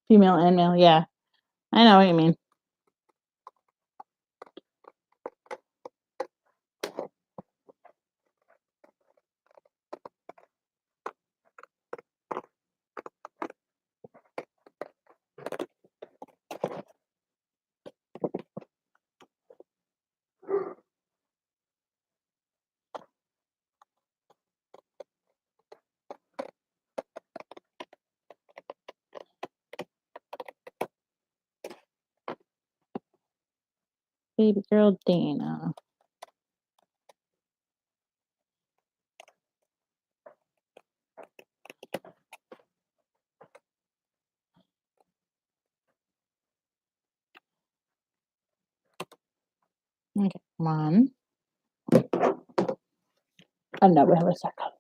Female and male, yeah. I know what you mean. Baby girl Dana. Okay, come on. Oh no, we have a second.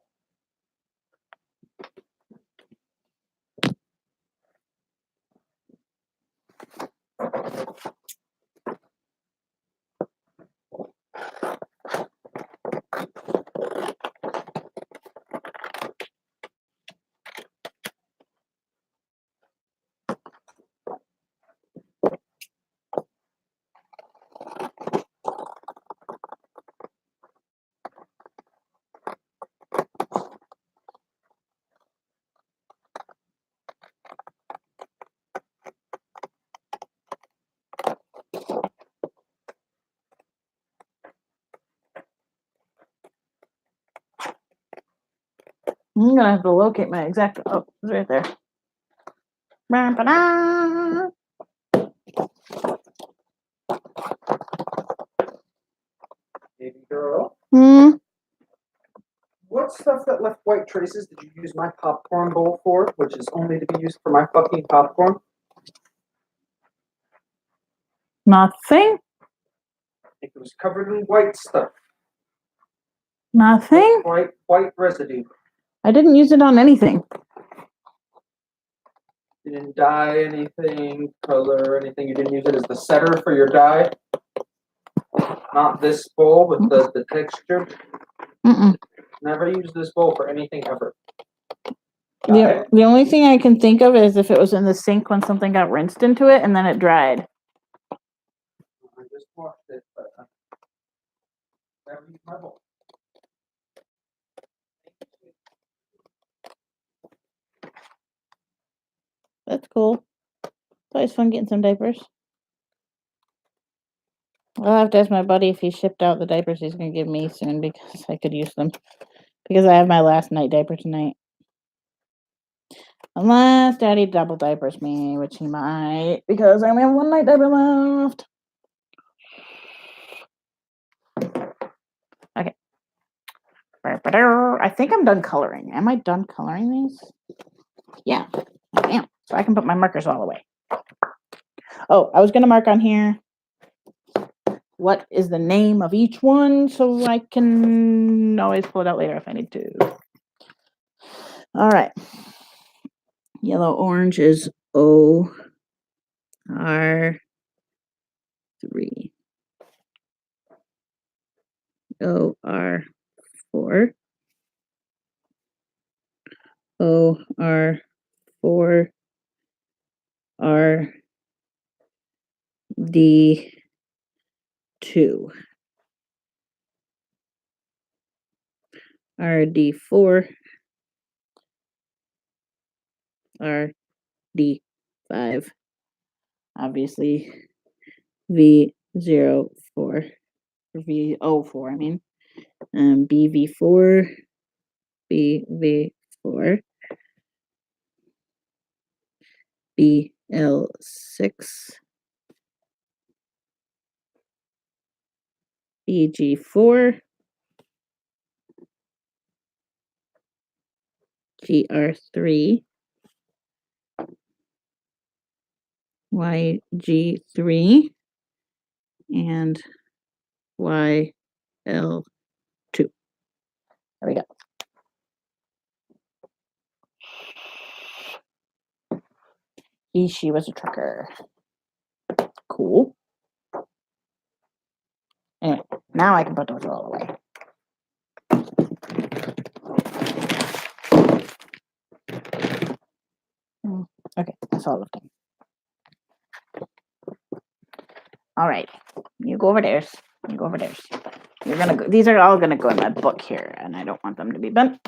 I'm gonna have to locate my exact. Oh, it's right there. Ba-ba-da. Baby girl. Hmm. What stuff that left white traces did you use my popcorn bowl for, which is only to be used for my fucking popcorn? Nothing. It was covered in white stuff. Nothing. White residue. I didn't use it on anything. You didn't dye anything, color, anything. You didn't use it as the setter for your dye. Not this bowl with the texture. Mm-mm. Never use this bowl for anything ever. The only thing I can think of is if it was in the sink when something got rinsed into it and then it dried. I just washed it, but Never use my bowl. That's cool. It's always fun getting some diapers. I'll have to ask my buddy if he shipped out the diapers he's gonna give me soon because I could use them. Because I have my last night diaper tonight. Unless Daddy double diapers me, which he might, because I only have one night diaper left. Okay. I think I'm done coloring. Am I done coloring these? Yeah, I am. So I can put my markers all away. Oh, I was gonna mark on here what is the name of each one so I can always pull it out later if I need to. All right. Yellow orange is OR3. OR4. OR4. RD2. RD4. RD5. Obviously, V04. Or V04, I mean. BV4. BV4. BL6. BG4. GR3. YG3. And YL2. There we go. She was a trucker. Cool. Anyway, now I can put those all away. Okay, that's all of them. All right, you go over there. You go over there. You're gonna go. These are all gonna go in my book here, and I don't want them to be bent.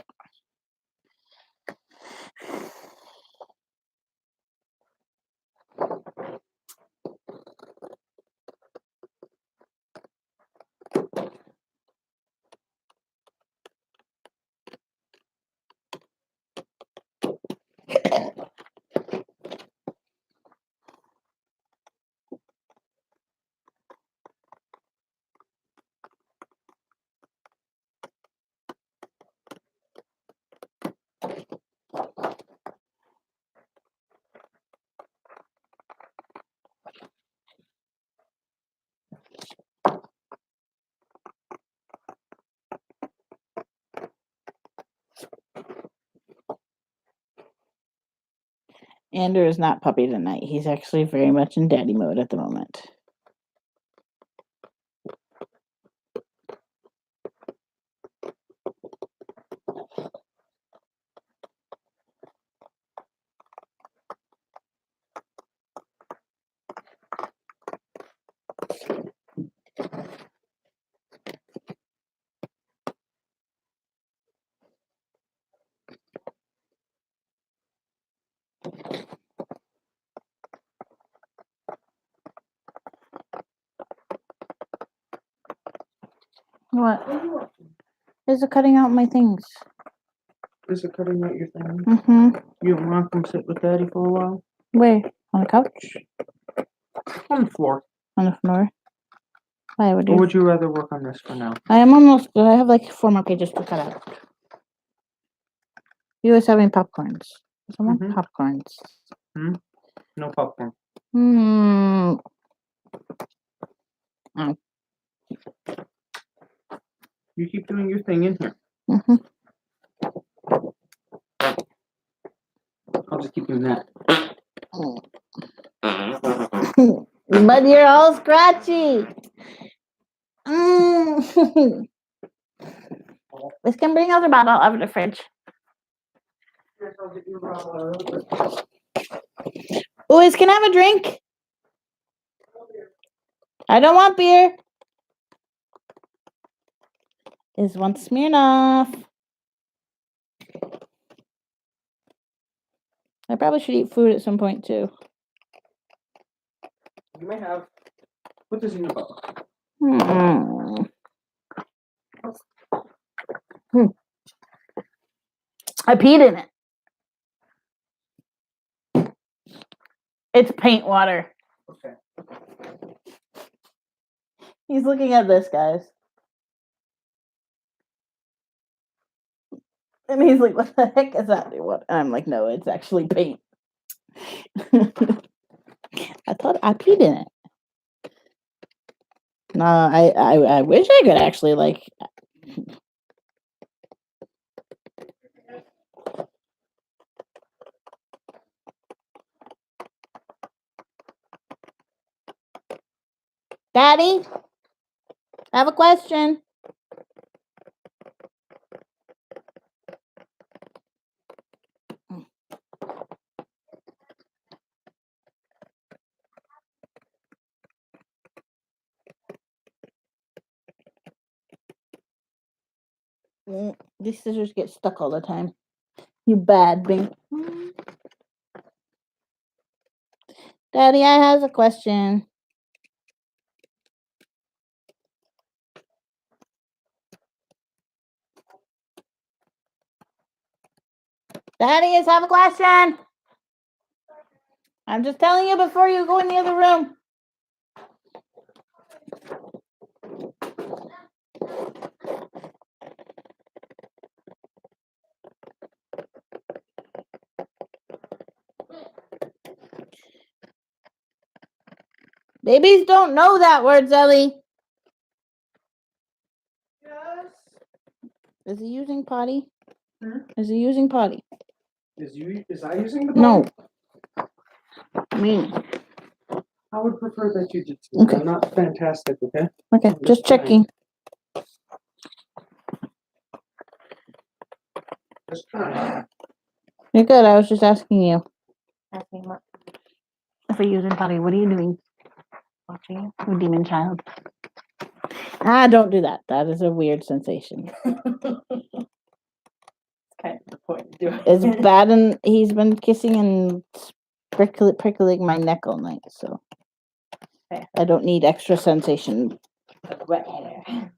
Andrew is not puppy tonight. He's actually very much in daddy mode at the moment. What? Is it cutting out my things? Is it cutting out your thing? Mm-hmm. You don't want to come sit with Daddy for a while? Where? On the couch? On the floor. On the floor? Why would Or you? would you rather work on this for now? I am almost. I have like 4 more pages to cut out. You always having popcorns. I want Mhm. popcorns. No popcorn. Hmm. You keep doing your thing in here. Mm-hmm. I'll just keep doing that. But you're all scratchy. Mm. We can bring out the bottle out of the fridge. Louis, can I have a drink? I don't want beer. is one Smirnoff. I probably should eat food at some point too. You may have. Put this in your bowl. I peed in it. It's paint water. Okay. He's looking at this, guys. And he's like, what the heck is that? What? And I'm like, no, it's actually paint. I thought I peed in it. No, I wish I could actually like. Daddy, I have a question. These scissors get stuck all the time. You bad Bing. Daddy, I have a question. Daddy, I have a question. I'm just telling you before you go in the other room. Babies don't know that word, Zelly. Yes. Is he using potty? Hmm? Is he using potty? Is I using the No. bottle? Me. I would prefer that you did too. Okay. I'm not fantastic, okay? Okay, I'm just trying. checking. Just trying. You're good. I was just asking you. Asking what? If you're using potty, what are you doing? Watching You demon child. Ah, don't do that. That is a weird sensation. kind of the point. Do it. It's bad, and he's been kissing and prickling my neck all night, so Okay. I don't need extra sensation. Wet hair.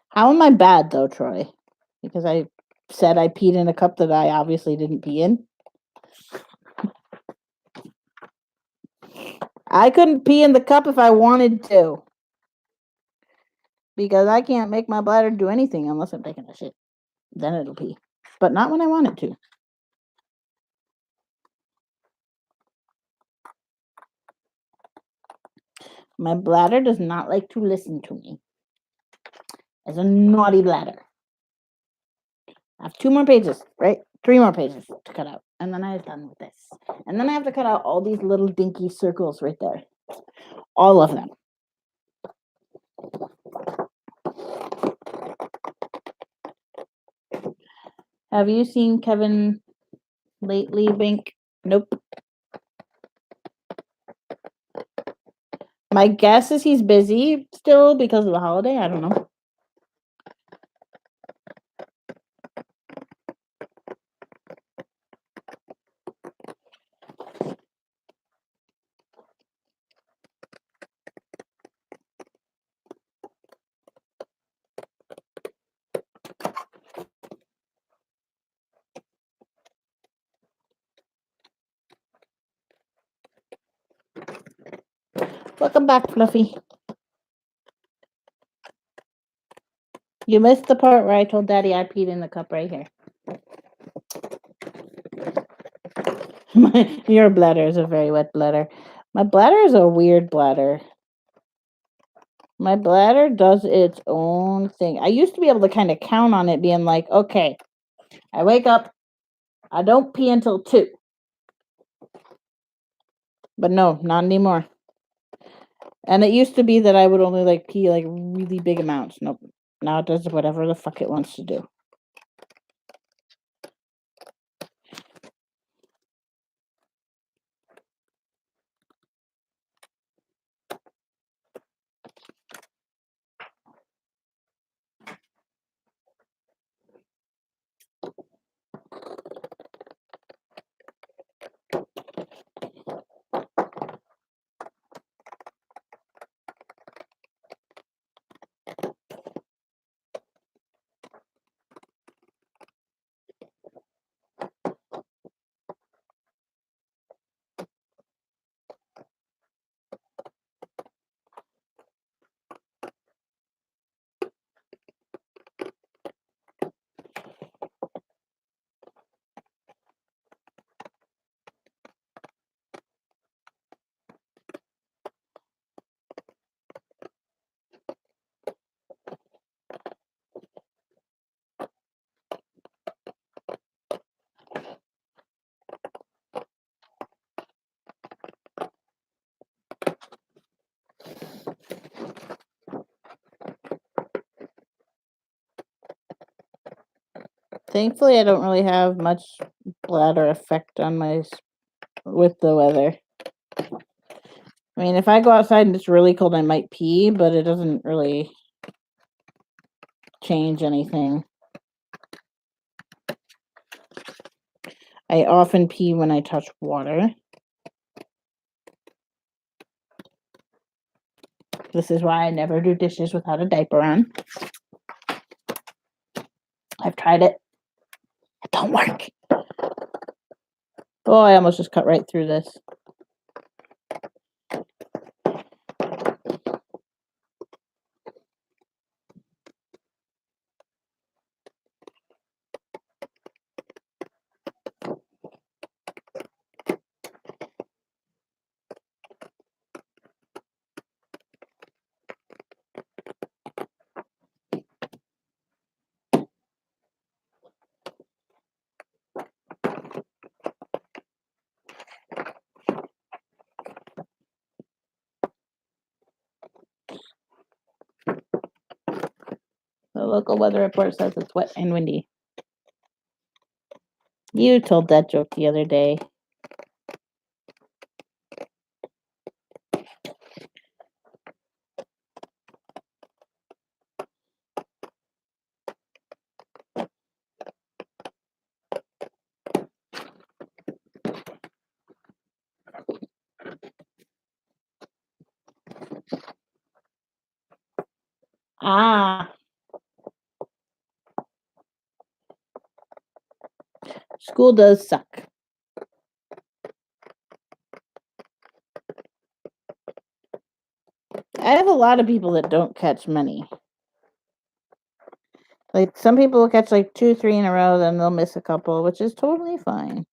How am I bad though, Troy? Because I said I peed in a cup that I obviously didn't pee in. I couldn't pee in the cup if I wanted to. Because I can't make my bladder do anything unless I'm taking a shit. Then it'll pee. But not when I want it to. My bladder does not like to listen to me. It's a naughty bladder. I have 2 more pages, right? 3 more pages to cut out. And then I'm done with this. And then I have to cut out all these little dinky circles right there. All of them. Have you seen Kevin lately, Bink? Nope. My guess is he's busy still because of the holiday. I don't know. Welcome back, Fluffy. You missed the part where I told Daddy I peed in the cup right here. Your bladder is a very wet bladder. My bladder is a weird bladder. My bladder does its own thing. I used to be able to kind of count on it being like, okay, I wake up, I don't pee until 2. But no, not anymore. And it used to be that I would only like pee like really big amounts. Nope. Now it does whatever the fuck it wants to do. Thankfully, I don't really have much bladder effect on with the weather. I mean, if I go outside and it's really cold, I might pee, but it doesn't really change anything. I often pee when I touch water. This is why I never do dishes without a diaper on. I've tried it. It don't work. Oh, I almost just cut right through this. The local weather report says it's wet and windy. You told that joke the other day. Ah. School does suck. I have a lot of people that don't catch many. Like, some people will catch like 2, 3 in a row, then they'll miss a couple, which is totally fine.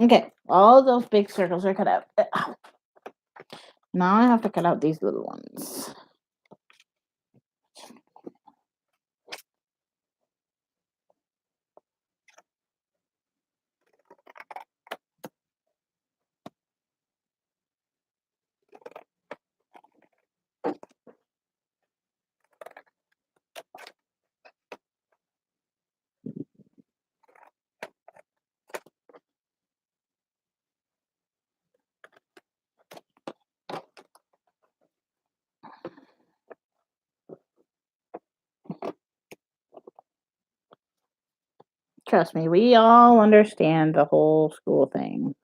Okay, all those big circles are cut out. Ow. Now I have to cut out these little ones. Trust me, we all understand the whole school thing.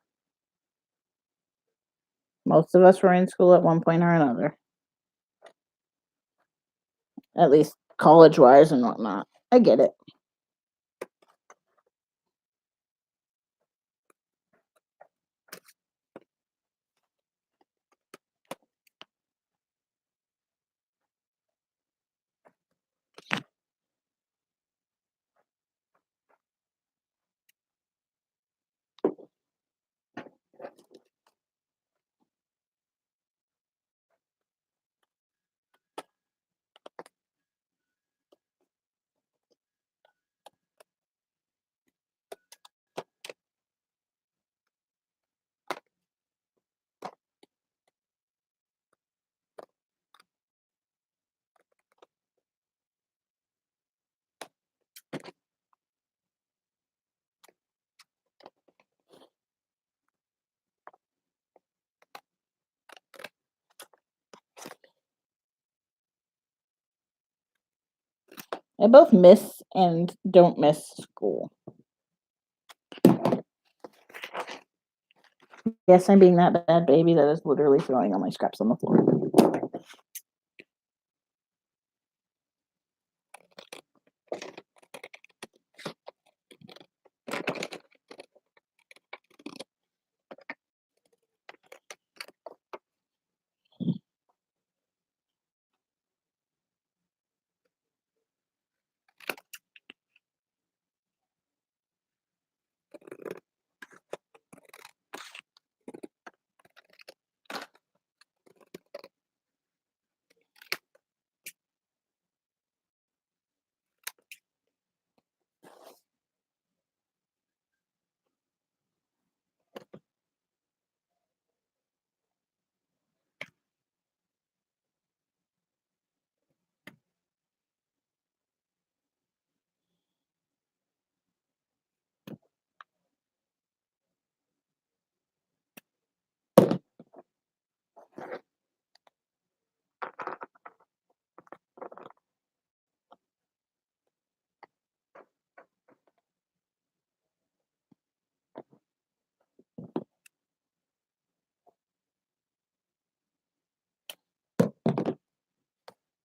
Most of us were in school at one point or another. At least college-wise and whatnot. I get it. I both miss and don't miss school. Yes, I'm being that bad baby that is literally throwing all my scraps on the floor.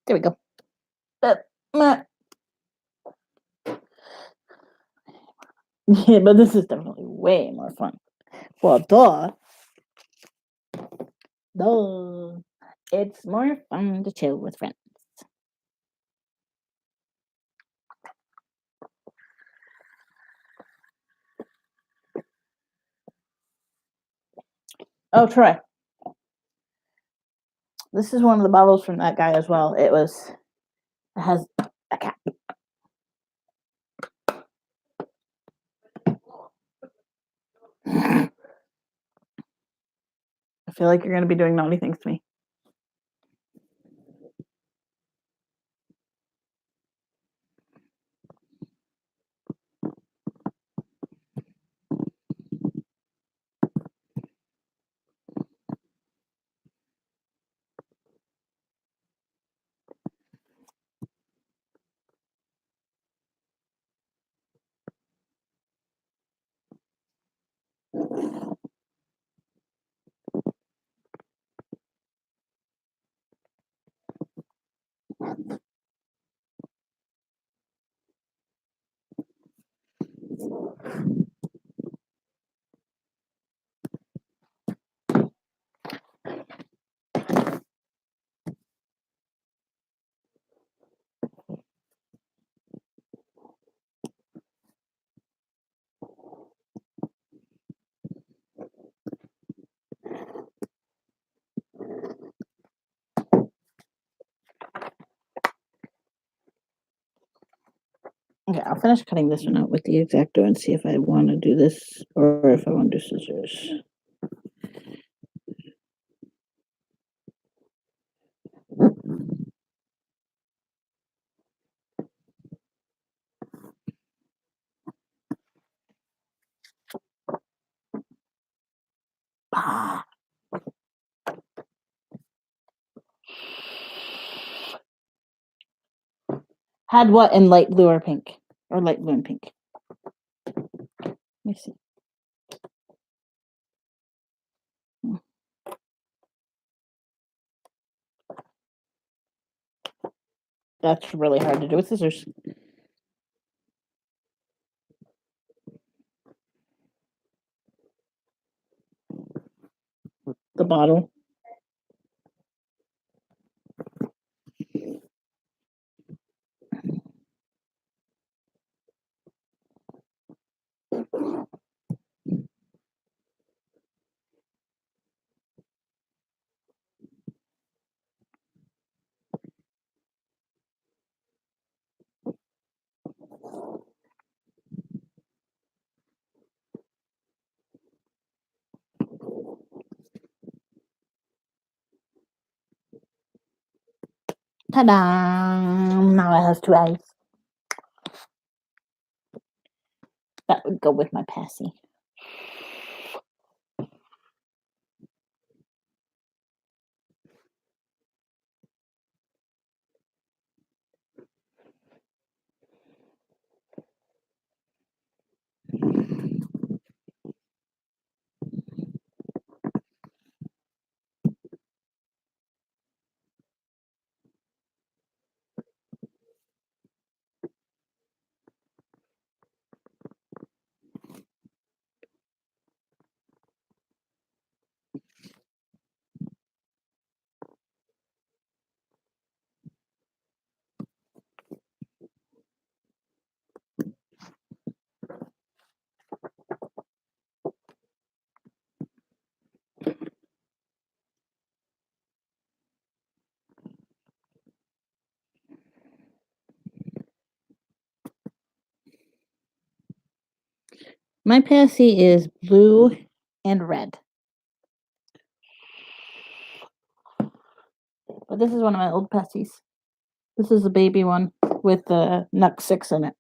There we go. But, yeah, but this is definitely way more fun. Well, duh. Duh. It's more fun to chill with friends. Oh, Troy. This is one of the bottles from that guy as well. It has a cap. I feel like you're going to be doing naughty things to me. Okay, I'll finish cutting this one out with the X-Acto and see if I want to do this or if I want to do scissors. Ah. Had what in light blue or pink? Or light blue and pink? Let me see. That's really hard to do with scissors. The bottle. Ta-da! Now it has two eyes. That would go with my passy. My passy is blue and red. But this is one of my old passies. This is a baby one with the Nux 6 in it.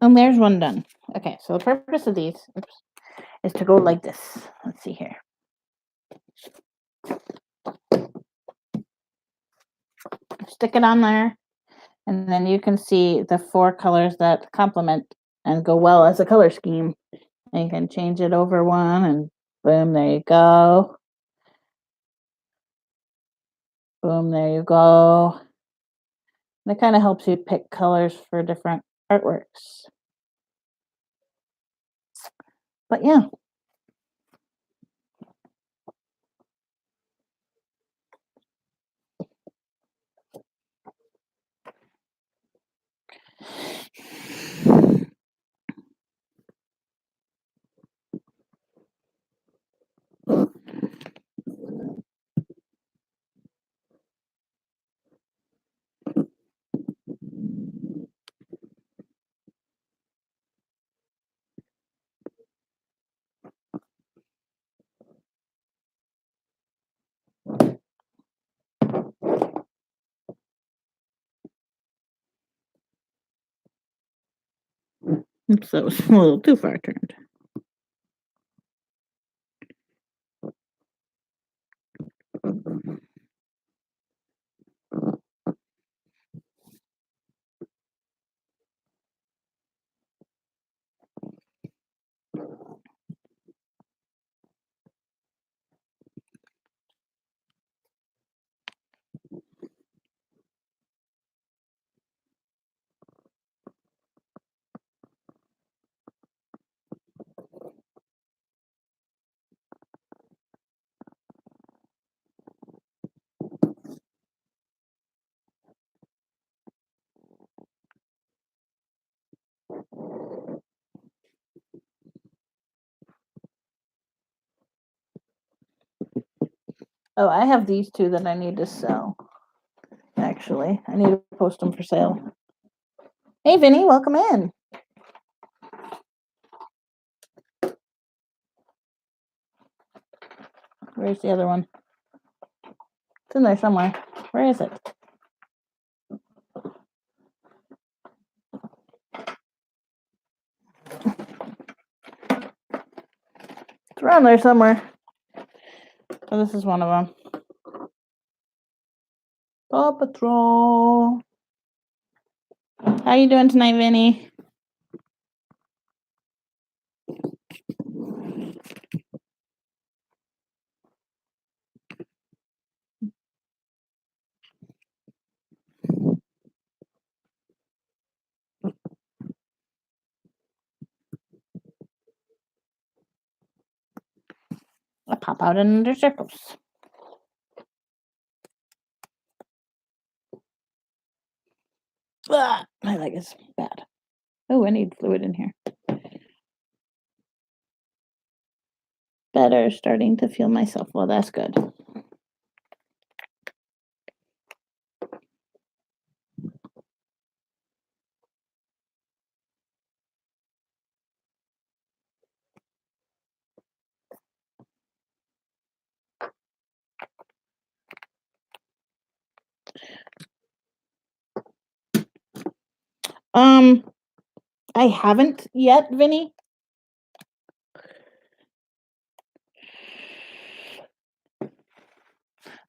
And there's one done. Okay, so the purpose of these is to go like this. Let's see here. Stick it on there, and then you can see the 4 colors that complement and go well as a color scheme. And you can change it over one, and boom, there you go. Boom, there you go. And it kind of helps you pick colors for different artworks. But yeah. Oops, that was a little too far turned. Oh, I have these 2 that I need to sell. Actually, I need to post them for sale. Hey, Vinny, welcome in. Where's the other one? It's in there somewhere. Where is it? It's around there somewhere. Oh, this is one of them. Paw Patrol. How you doing tonight, Vinny? I pop out in under circles. Ah, my leg is bad. Oh, I need fluid in here. Better, starting to feel myself. Well, that's good. I haven't yet, Vinny.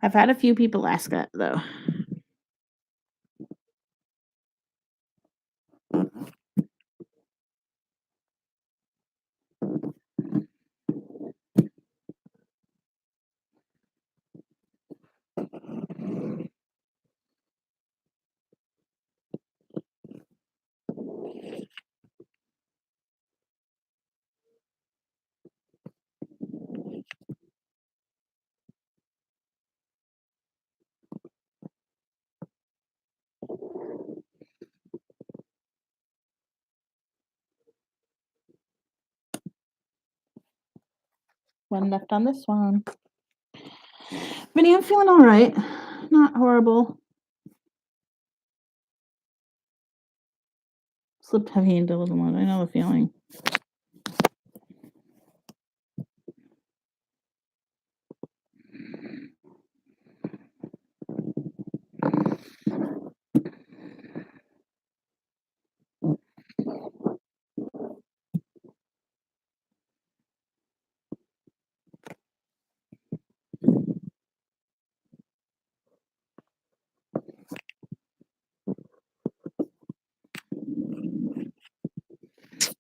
I've had a few people ask that though. One left on this one. Vinny, I'm feeling all right. Not horrible. Slipped heavy into a little one. I know the feeling.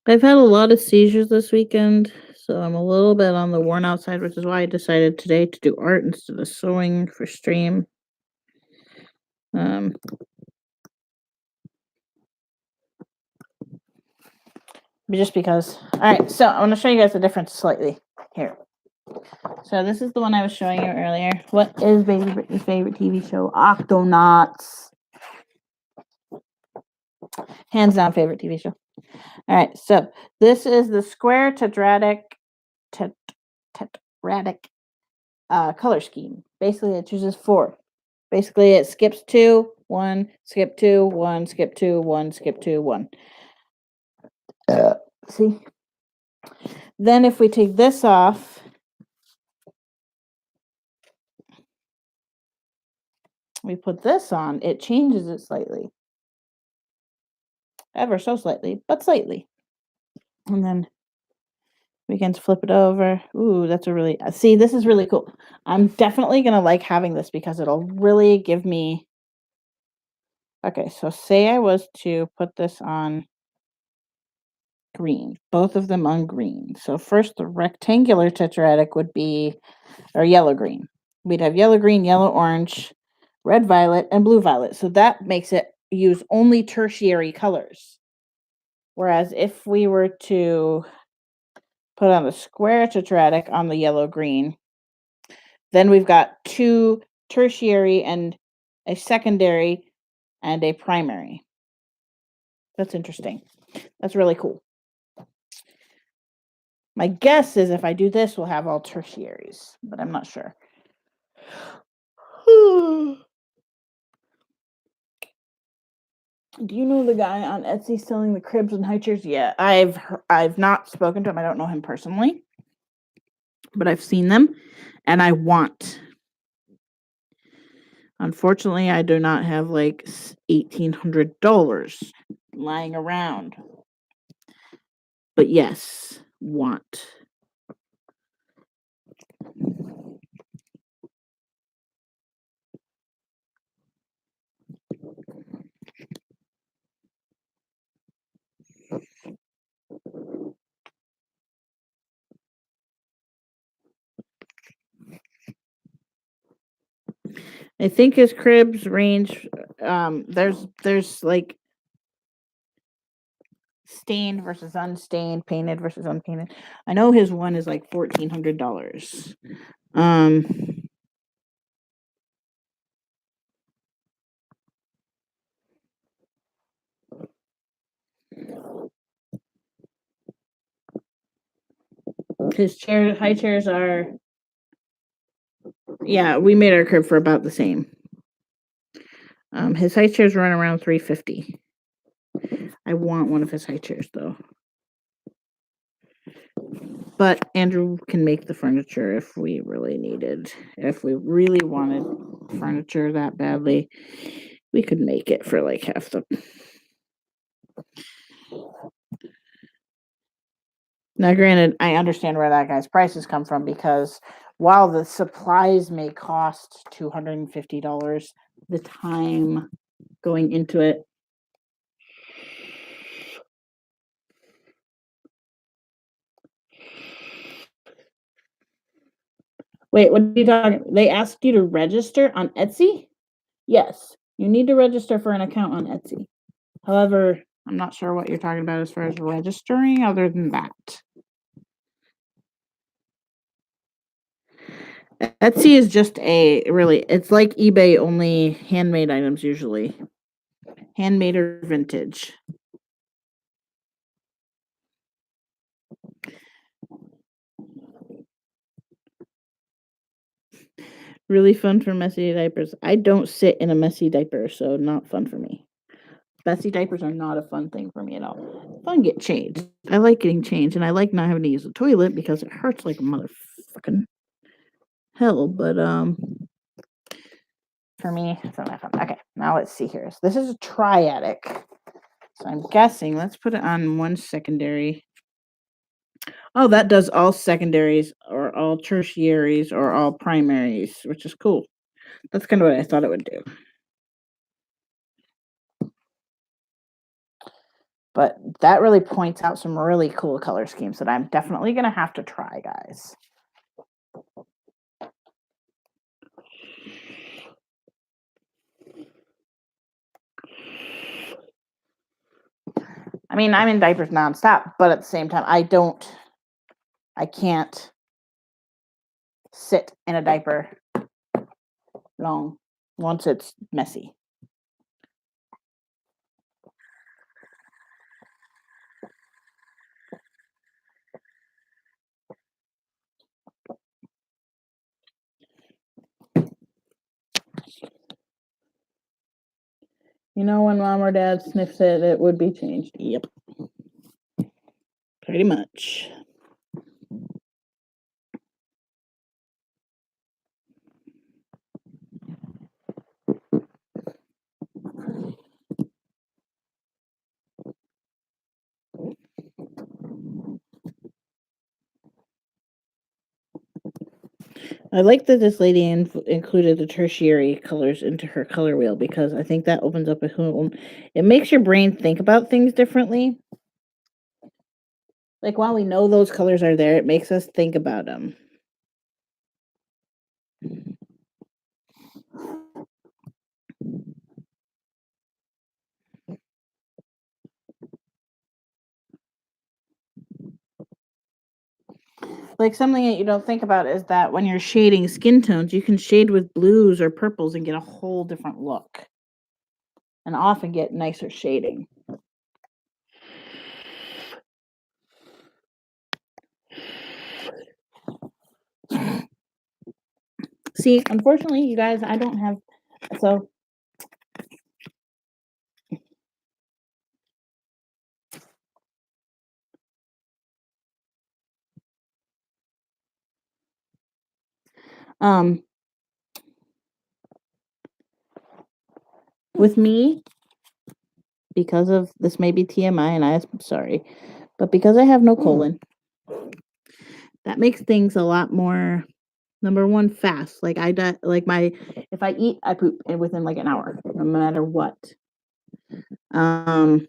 I've had a lot of seizures this weekend, so I'm a little bit on the worn out side, which is why I decided today to do art instead of sewing for stream. Um, just because. All right, so I want to show you guys the difference slightly here. So this is the one I was showing you earlier. What is Baby Brittany's favorite TV show? Octonauts. Hands down favorite TV show. All right, so this is the square tetradic color scheme. Basically, it chooses 4. Basically, it skips 2, 1, skip 2, 1, skip 2, 1, skip 2, 1. See? Then if we take this off, we put this on, it changes it slightly. Ever so slightly, but slightly. And then we can flip it over. Ooh, that's a really, see, this is really cool. I'm definitely going to like having this because it'll really give me, okay, so say I was to put this on green, both of them on green. So first the rectangular tetradic would be, or yellow green. We'd have yellow green, yellow orange, red violet, and blue violet. So that makes it use only tertiary colors. Whereas if we were to put on the square tetradic on the yellow green, then we've got 2 tertiary and a secondary and a primary. That's interesting. That's really cool. My guess is if I do this, we'll have all tertiaries, but I'm not sure. Do you know the guy on Etsy selling the cribs and high chairs? Yeah, I've not spoken to him. I don't know him personally, but I've seen them, and I want. Unfortunately, I do not have like $1,800 lying around. But yes, want. I think his cribs range, there's like stained versus unstained, painted versus unpainted. I know his one is like $1,400. His high chairs are, yeah, we made our crib for about the same. His high chairs run around $350. I want one of his high chairs though. But Andrew can make the furniture if we really needed. If we really wanted furniture that badly, we could make it for like half the. Now, granted, I understand where that guy's prices come from because while the supplies may cost $250, the time going into it. Wait, what are you talking? They asked you to register on Etsy? Yes, you need to register for an account on Etsy. However, I'm not sure what you're talking about as far as registering other than that. Etsy is just it's like eBay, only handmade items usually. Handmade or vintage. Really fun for messy diapers. I don't sit in a messy diaper, so not fun for me. Messy diapers are not a fun thing for me at all. Fun get changed. I like getting changed, and I like not having to use the toilet because it hurts like a motherfucking hell. But for me, it's not that fun. Okay, now let's see here. So this is a triadic. So I'm guessing, let's put it on one secondary. Oh, that does all secondaries or all tertiaries or all primaries, which is cool. That's kind of what I thought it would do. But that really points out some really cool color schemes that I'm definitely going to have to try, guys. I mean, I'm in diapers nonstop, but at the same time, I can't sit in a diaper long once it's messy. You know, when mom or dad sniffs it, it would be changed. Yep. Pretty much. I like that this lady included the tertiary colors into her color wheel because I think that opens up it makes your brain think about things differently. Like while we know those colors are there, it makes us think about them. Like something that you don't think about is that when you're shading skin tones, you can shade with blues or purples and get a whole different look. And often get nicer shading. See, unfortunately, you guys, I don't have, so. With me, because of this may be TMI, and I'm sorry, but because I have no colon, that makes things a lot more. Number one, fast. Like if I eat, I poop within like an hour, no matter what. That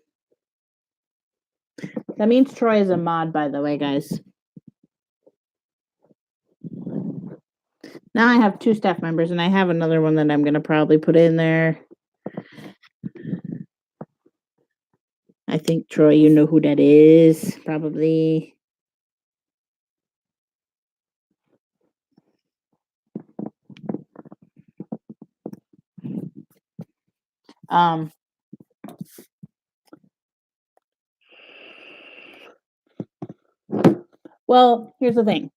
means Troy is a mod, by the way, guys. Now I have 2 staff members, and I have another one that I'm going to probably put in there. I think, Troy, you know who that is, probably. Well, here's the thing.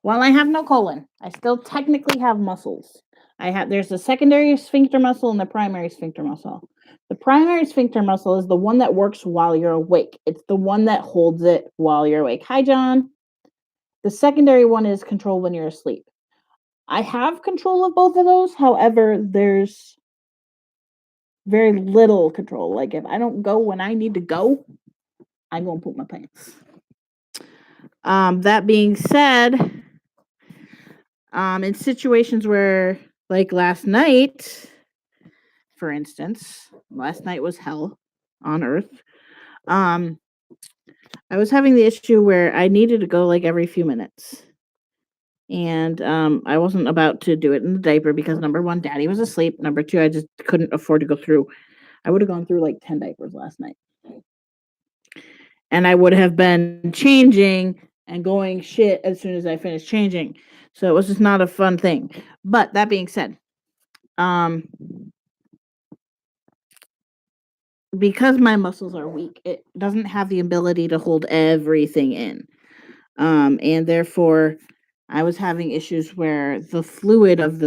While I have no colon, I still technically have muscles. There's a secondary sphincter muscle and the primary sphincter muscle. The primary sphincter muscle is the one that works while you're awake. It's the one that holds it while you're awake. Hi, John. The secondary one is control when you're asleep. I have control of both of those. However, there's very little control. Like if I don't go when I need to go, I'm going to poop my pants. That being said, in situations where, like last night, for instance, last night was hell on earth. I was having the issue where I needed to go like every few minutes. And I wasn't about to do it in the diaper because number one, Daddy was asleep. Number two, I just couldn't afford to go through. I would have gone through like 10 diapers last night. And I would have been changing and going shit as soon as I finished changing. So it was just not a fun thing. But that being said, because my muscles are weak, it doesn't have the ability to hold everything in. And therefore, I was having issues where the fluid of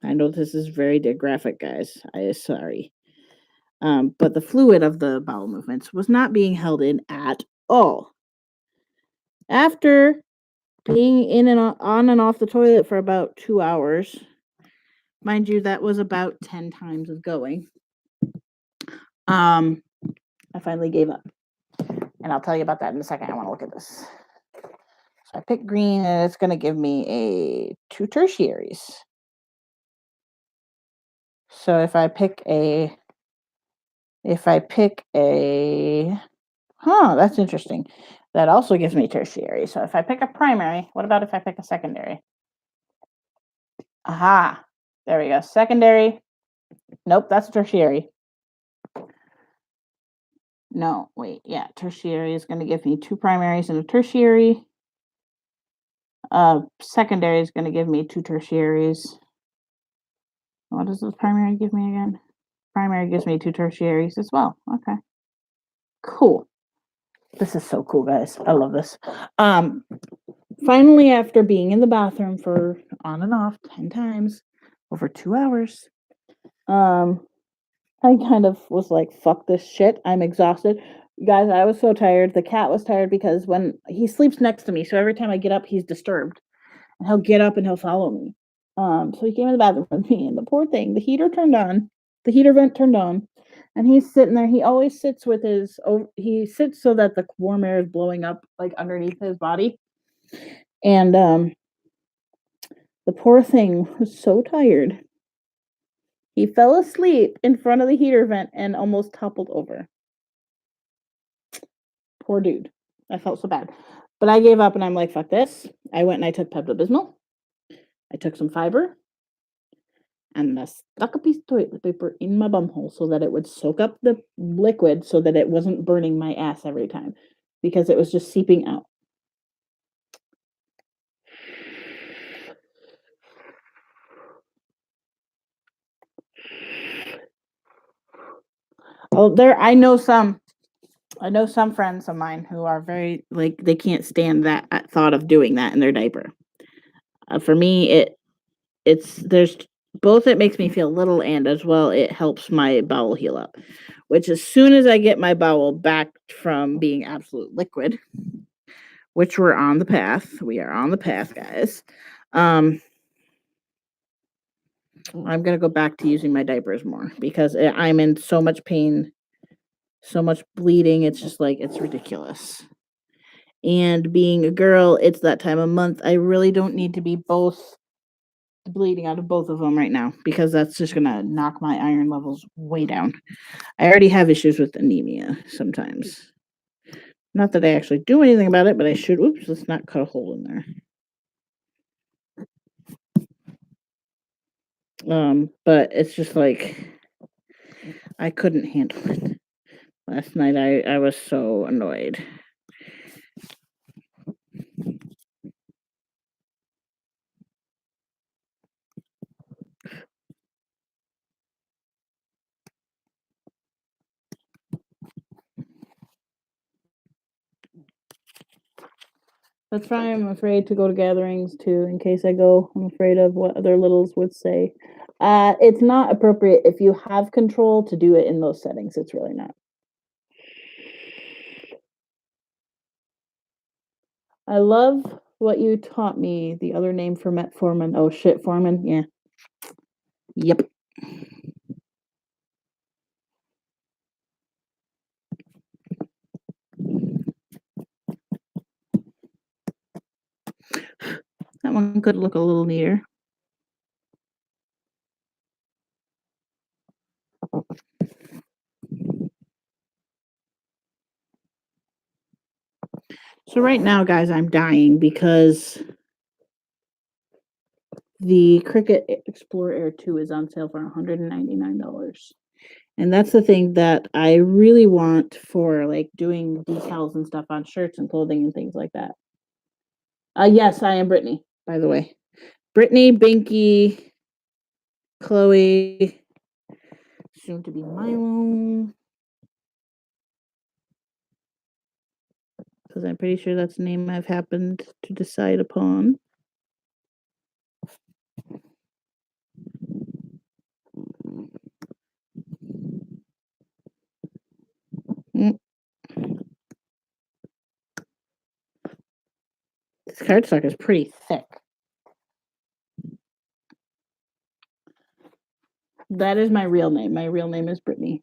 I know this is very graphic, guys. Sorry. But the fluid of the bowel movements was not being held in at all. After being in and on and off the toilet for about 2 hours, mind you, that was about 10 times of going. I finally gave up. And I'll tell you about that in a second. I want to look at this. So I picked green, and it's going to give me 2 tertiaries. So if I pick a if I pick that's interesting. That also gives me tertiary. So if I pick a primary, what about if I pick a secondary? Aha, there we go. Secondary. Nope, that's tertiary. No, wait, yeah, tertiary is going to give me 2 primaries and a tertiary. Secondary is going to give me 2 tertiaries. What does the primary give me again? Primary gives me 2 tertiaries as well. Okay. Cool. This is so cool, guys. I love this. Finally, after being in the bathroom for on and off 10 times over 2 hours, I kind of was like, fuck this shit. I'm exhausted. You guys, I was so tired. The cat was tired because when he sleeps next to me, so every time I get up, he's disturbed. And he'll get up and he'll follow me. So he came in the bathroom with me, and the poor thing, the heater vent turned on, and he's sitting there. He always sits with he sits so that the warm air is blowing up like underneath his body. And the poor thing was so tired. He fell asleep in front of the heater vent and almost toppled over. Poor dude. I felt so bad. But I gave up and I'm like, fuck this. I went and I took Pepto-Bismol. I took some fiber. And I stuck a piece of toilet paper in my bumhole so that it would soak up the liquid so that it wasn't burning my ass every time. Because it was just seeping out. Oh, I know some friends of mine who are very like they can't stand that thought of doing that in their diaper. For me, there's both. It makes me feel little, and as well, it helps my bowel heal up. Which as soon as I get my bowel back from being absolute liquid, which we are on the path, guys. I'm gonna go back to using my diapers more because I'm in so much pain. So much bleeding, it's just like, it's ridiculous. And being a girl, it's that time of month. I really don't need to be both bleeding out of both of them right now because that's just gonna knock my iron levels way down. I already have issues with anemia sometimes. Not that I actually do anything about it, but I should. Oops, let's not cut a hole in there. But it's just like I couldn't handle it. Last night I was so annoyed. That's why I'm afraid to go to gatherings too, in case I go. I'm afraid of what other littles would say. It's not appropriate if you have control to do it in those settings. It's really not. I love what you taught me. The other name for metformin. Oh shit, Foreman. Yeah. Yep. That one could look a little neater. So right now, guys, I'm dying because the Cricut Explorer Air 2 is on sale for $199. And that's the thing that I really want for like doing decals and stuff on shirts and clothing and things like that. Yes, I am Brittany, by the way. Brittany, Binky, Chloe, soon to be Milo. Because I'm pretty sure that's the name I've happened to decide upon. Mm. This cardstock is pretty thick. That is my real name. My real name is Brittany.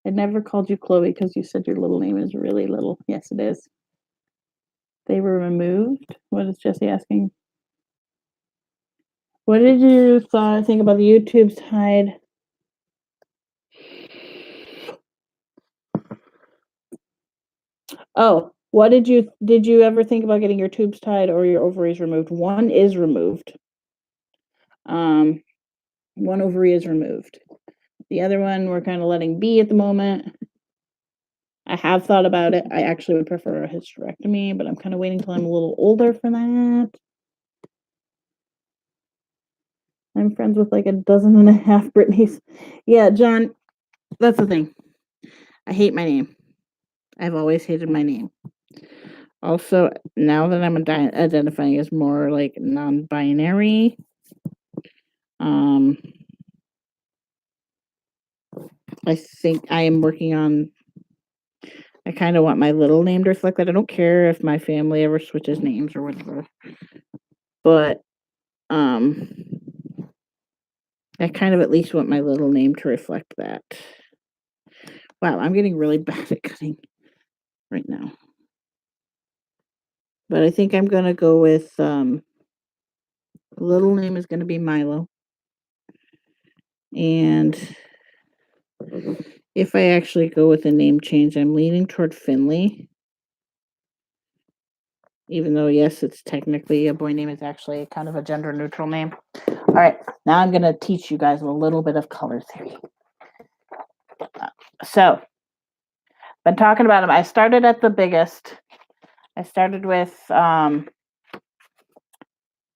I never called you Chloe because you said your little name is really little. Yes, it is. They were removed? What is Jesse asking? What did you think about the YouTube's tied? Oh, what did you ever think about getting your tubes tied or your ovaries removed? One is removed. One ovary is removed. The other one we're kind of letting be at the moment. I have thought about it. I actually would prefer a hysterectomy, but I'm kind of waiting till I'm a little older for that. I'm friends with like 12 Britneys. Yeah, John, that's the thing. I hate my name. I've always hated my name. Also, now that I'm identifying as more like non-binary, I think I am working on. I kind of want my little name to reflect that. I don't care if my family ever switches names or whatever, but I kind of at least want my little name to reflect that. Wow, I'm getting really bad at cutting right now. But I think I'm gonna go with little name is gonna be Milo. And if I actually go with a name change, I'm leaning toward Finley. Even though, yes, it's technically a boy name, it's actually kind of a gender neutral name. All right, now I'm gonna teach you guys a little bit of color theory. So, been talking about them. I started at the biggest. I started with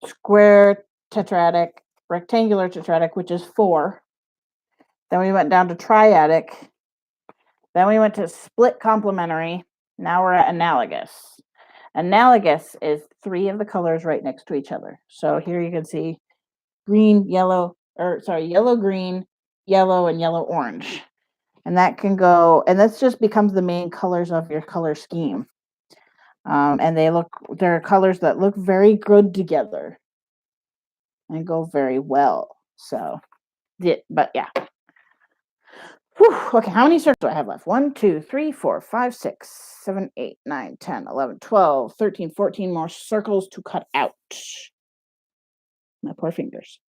square tetradic, rectangular tetradic, which is 4. Then we went down to triadic. Then we went to split complementary. Now we're at analogous. Analogous is 3 of the colors right next to each other. So here you can see green, yellow, yellow, green, yellow, and yellow, orange. And that can go, and this just becomes the main colors of your color scheme. And they're colors that look very good together and go very well. So, but yeah. Whew, okay, how many circles do I have left? 1, 2, 3, 4, 5, 6, 7, 8, 9, 10, 11, 12, 13, 14 more circles to cut out. My poor fingers.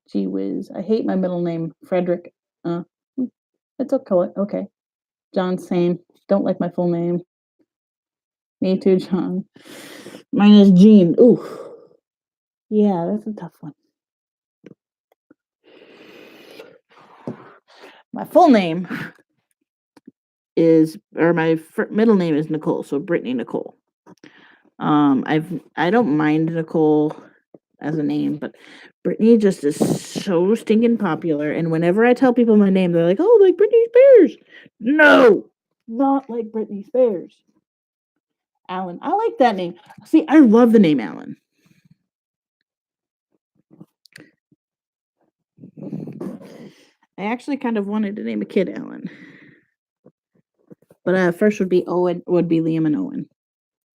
Gee whiz. I hate my middle name, Frederick. It's okay. Okay. John, same. Don't like my full name. Me too, John. Mine is Jean. Ooh. Yeah, that's a tough one. My full name is, or my middle name is Nicole, so Brittany Nicole. I don't mind Nicole as a name, but Brittany just is so stinking popular. And whenever I tell people my name, they're like, "Oh, like Britney Spears." No, not like Britney Spears. Alan, I like that name. See, I love the name Alan. I actually kind of wanted to name a kid Alan, but first would be Liam and Owen.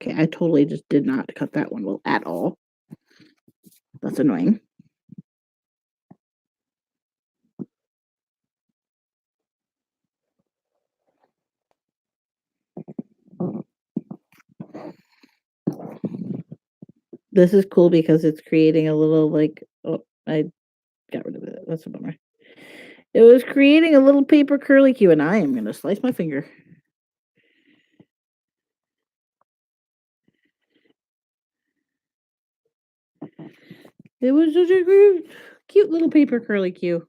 Okay, I totally just did not cut that one well at all. That's annoying. This is cool because it's creating a little like, oh, I got rid of it. That's a bummer. It was creating a little paper curlicue, and I am going to slice my finger. It was such a cute little paper curlicue.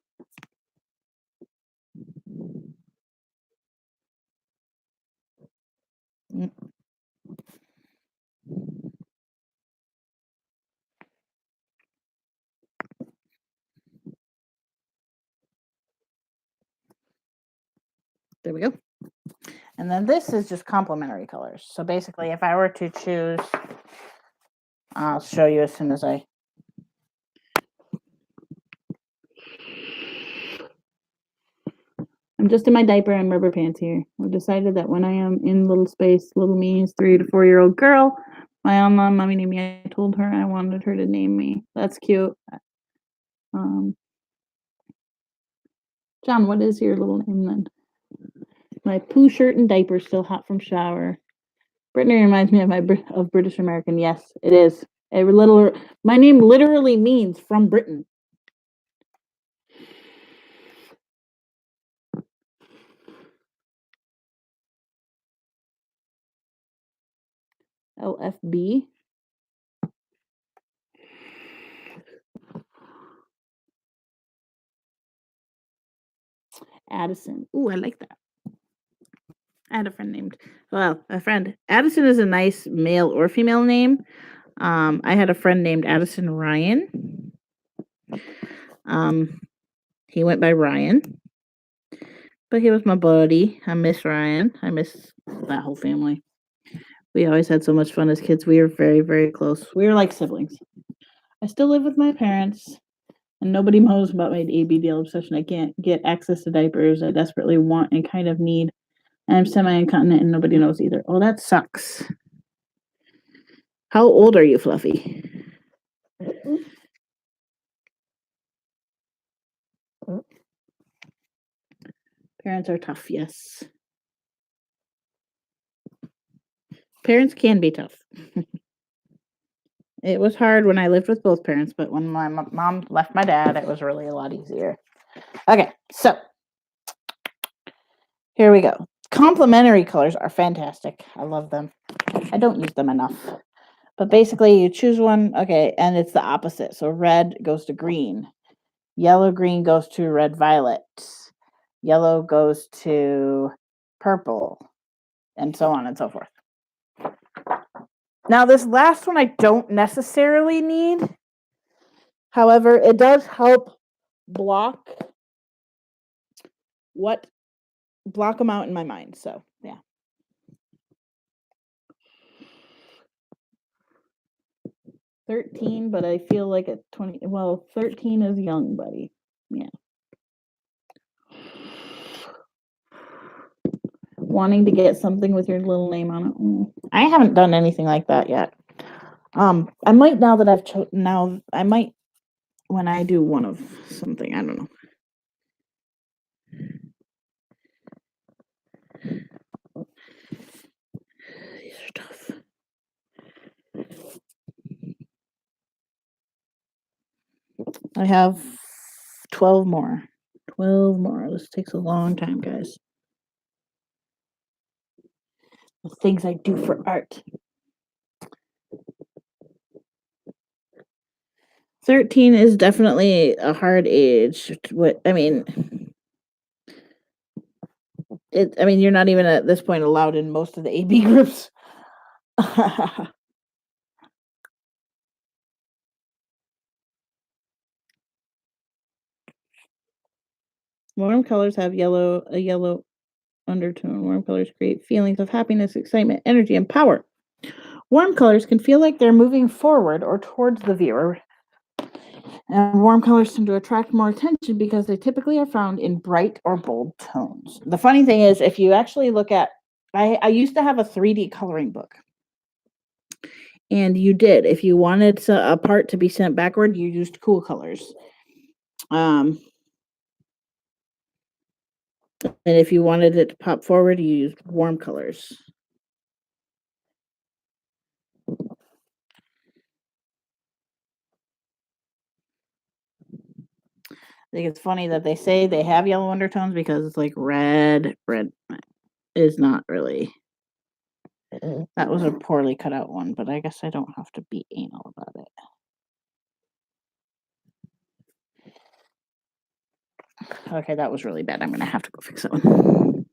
There we go. And then this is just complementary colors. So basically, if I were to choose, I'll show you as soon as I'm just in my diaper and rubber pants here. I've decided that when I am in little space, little me is 3 to 4 year old girl. My online mommy named me. I told her I wanted her to name me. That's cute. John, what is your little name then? My poo shirt and diaper still hot from shower. Brittany reminds me of of British American. Yes, it is. My name literally means from Britain. LFB. Addison. Ooh, I like that. I had a friend Addison is a nice male or female name. I had a friend named Addison Ryan. He went by Ryan, but he was my buddy. I miss Ryan. I miss that whole family. We always had so much fun as kids. We were very, very close. We were like siblings. I still live with my parents, and nobody knows about my ABDL obsession. I can't get access to diapers. I desperately want and kind of need. I'm semi-incontinent, and nobody knows either. Oh, that sucks. How old are you, Fluffy? Parents are tough, yes. Parents can be tough. It was hard when I lived with both parents, but when my mom left my dad, it was really a lot easier. Okay, so here we go. Complementary colors are fantastic. I love them. I don't use them enough. But basically, you choose one, okay, and it's the opposite. So red goes to green. Yellow green goes to red violet. Yellow goes to purple, and so on and so forth. Now, this last one I don't necessarily need. However, it does help block them out in my mind. So, yeah. $13, but I feel like at 20, well, 13 is young, buddy. Yeah. Wanting to get something with your little name on it. I haven't done anything like that yet. I might now that I might when I do one of something, I don't know. These are tough. I have 12 more. 12 more. This takes a long time, guys. The things I do for art. 13 is definitely a hard age. You're not even at this point allowed in most of the AB groups. Warm colors have a yellow undertone. Warm colors create feelings of happiness, excitement, energy, and power. Warm colors can feel like they're moving forward or towards the viewer. And warm colors tend to attract more attention because they typically are found in bright or bold tones. The funny thing is, if you actually look at, I used to have a 3D coloring book. And you did. If you wanted a part to be sent backward, you used cool colors. And if you wanted it to pop forward, you used warm colors. I think it's funny that they say they have yellow undertones because it's like red is not really. That was a poorly cut out one, but I guess I don't have to be anal about it. Okay, that was really bad. I'm going to have to go fix that one.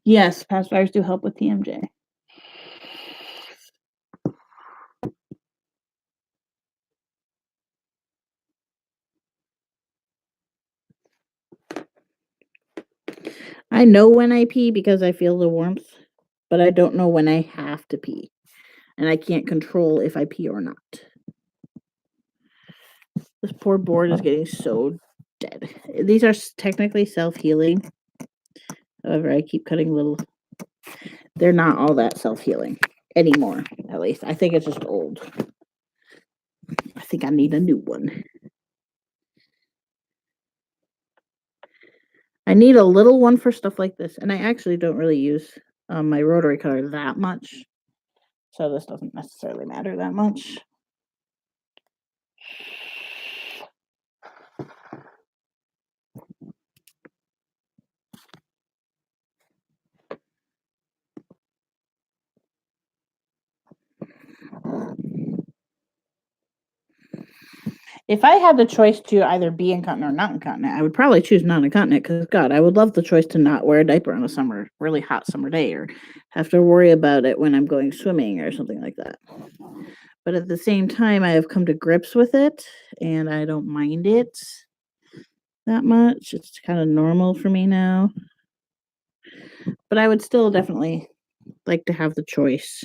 Yes, pacifiers do help with TMJ. I know when I pee because I feel the warmth, but I don't know when I have to pee. And I can't control if I pee or not. This poor board is getting so dead. These are technically self-healing. However, I keep cutting little. They're not all that self-healing. anymore, at least. I think it's just old. I think I need a new one. I need a little one for stuff like this, and I actually don't really use my rotary cutter that much, so this doesn't necessarily matter that much. If I had the choice to either be incontinent or not incontinent, I would probably choose non-incontinent because God, I would love the choice to not wear a diaper on a really hot summer day, or have to worry about it when I'm going swimming or something like that. But at the same time, I have come to grips with it, and I don't mind it that much. It's kind of normal for me now. But I would still definitely like to have the choice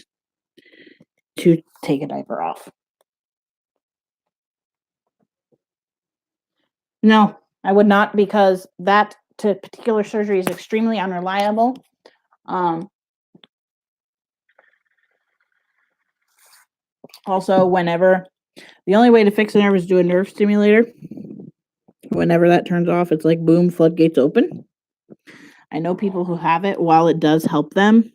to take a diaper off. No, I would not, because that particular surgery is extremely unreliable. Also, the only way to fix a nerve is do a nerve stimulator. Whenever that turns off, it's like boom, floodgates open. I know people who have it. While it does help them,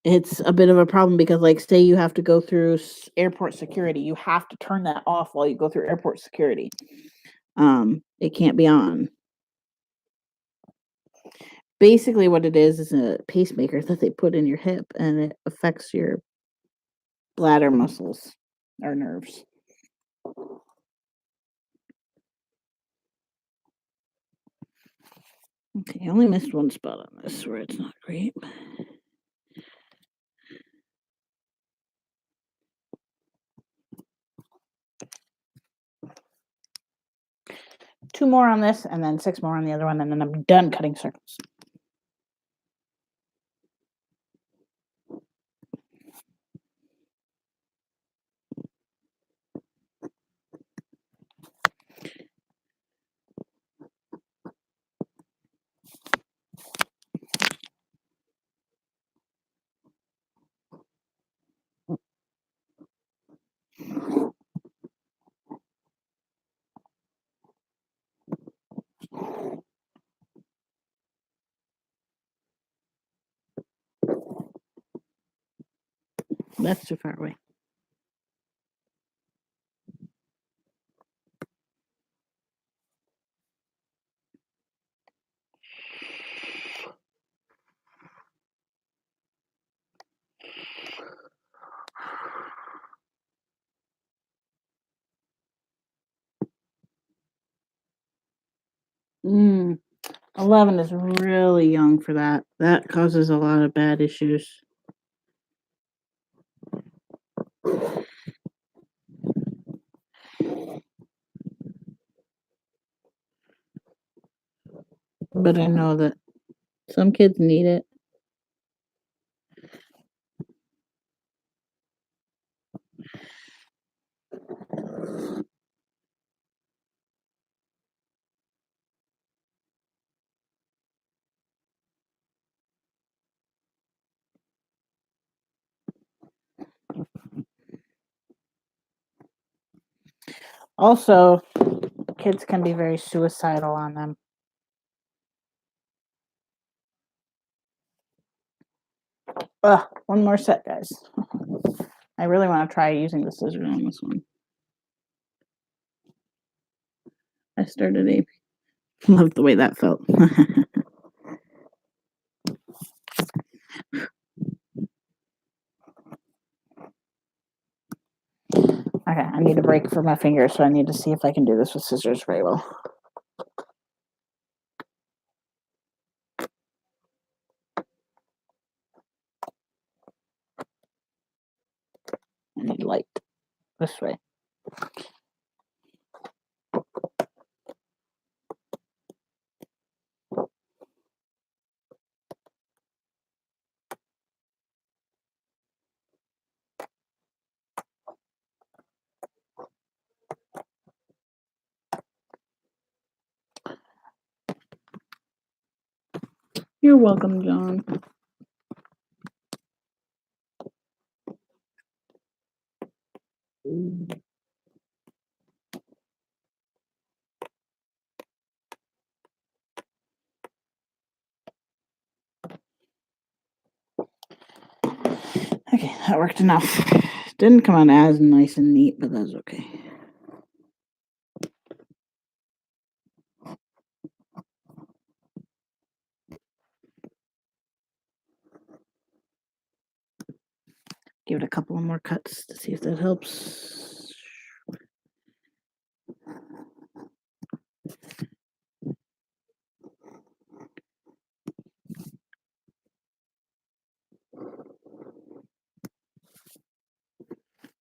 it's a bit of a problem because, like, say you have to go through airport security, you have to turn that off while you go through airport security. It can't be on. Basically, what it is a pacemaker that they put in your hip, and it affects your bladder muscles or nerves. Okay, I only missed one spot on this where it's not great. Two more on this, and then 6 more on the other one, and then I'm done cutting circles. That's too far away. Mm, 11 is really young for that. That causes a lot of bad issues. But I know that some kids need it. Also, kids can be very suicidal on them. One more set, guys. I really want to try using the scissors on this one. I started a... Loved the way that felt. Okay, I need a break for my fingers, so I need to see if I can do this with scissors very well. I need light this way. You're welcome, John. Okay, that worked enough. Didn't come out as nice and neat, but that's okay. Give it a couple of more cuts to see if that helps.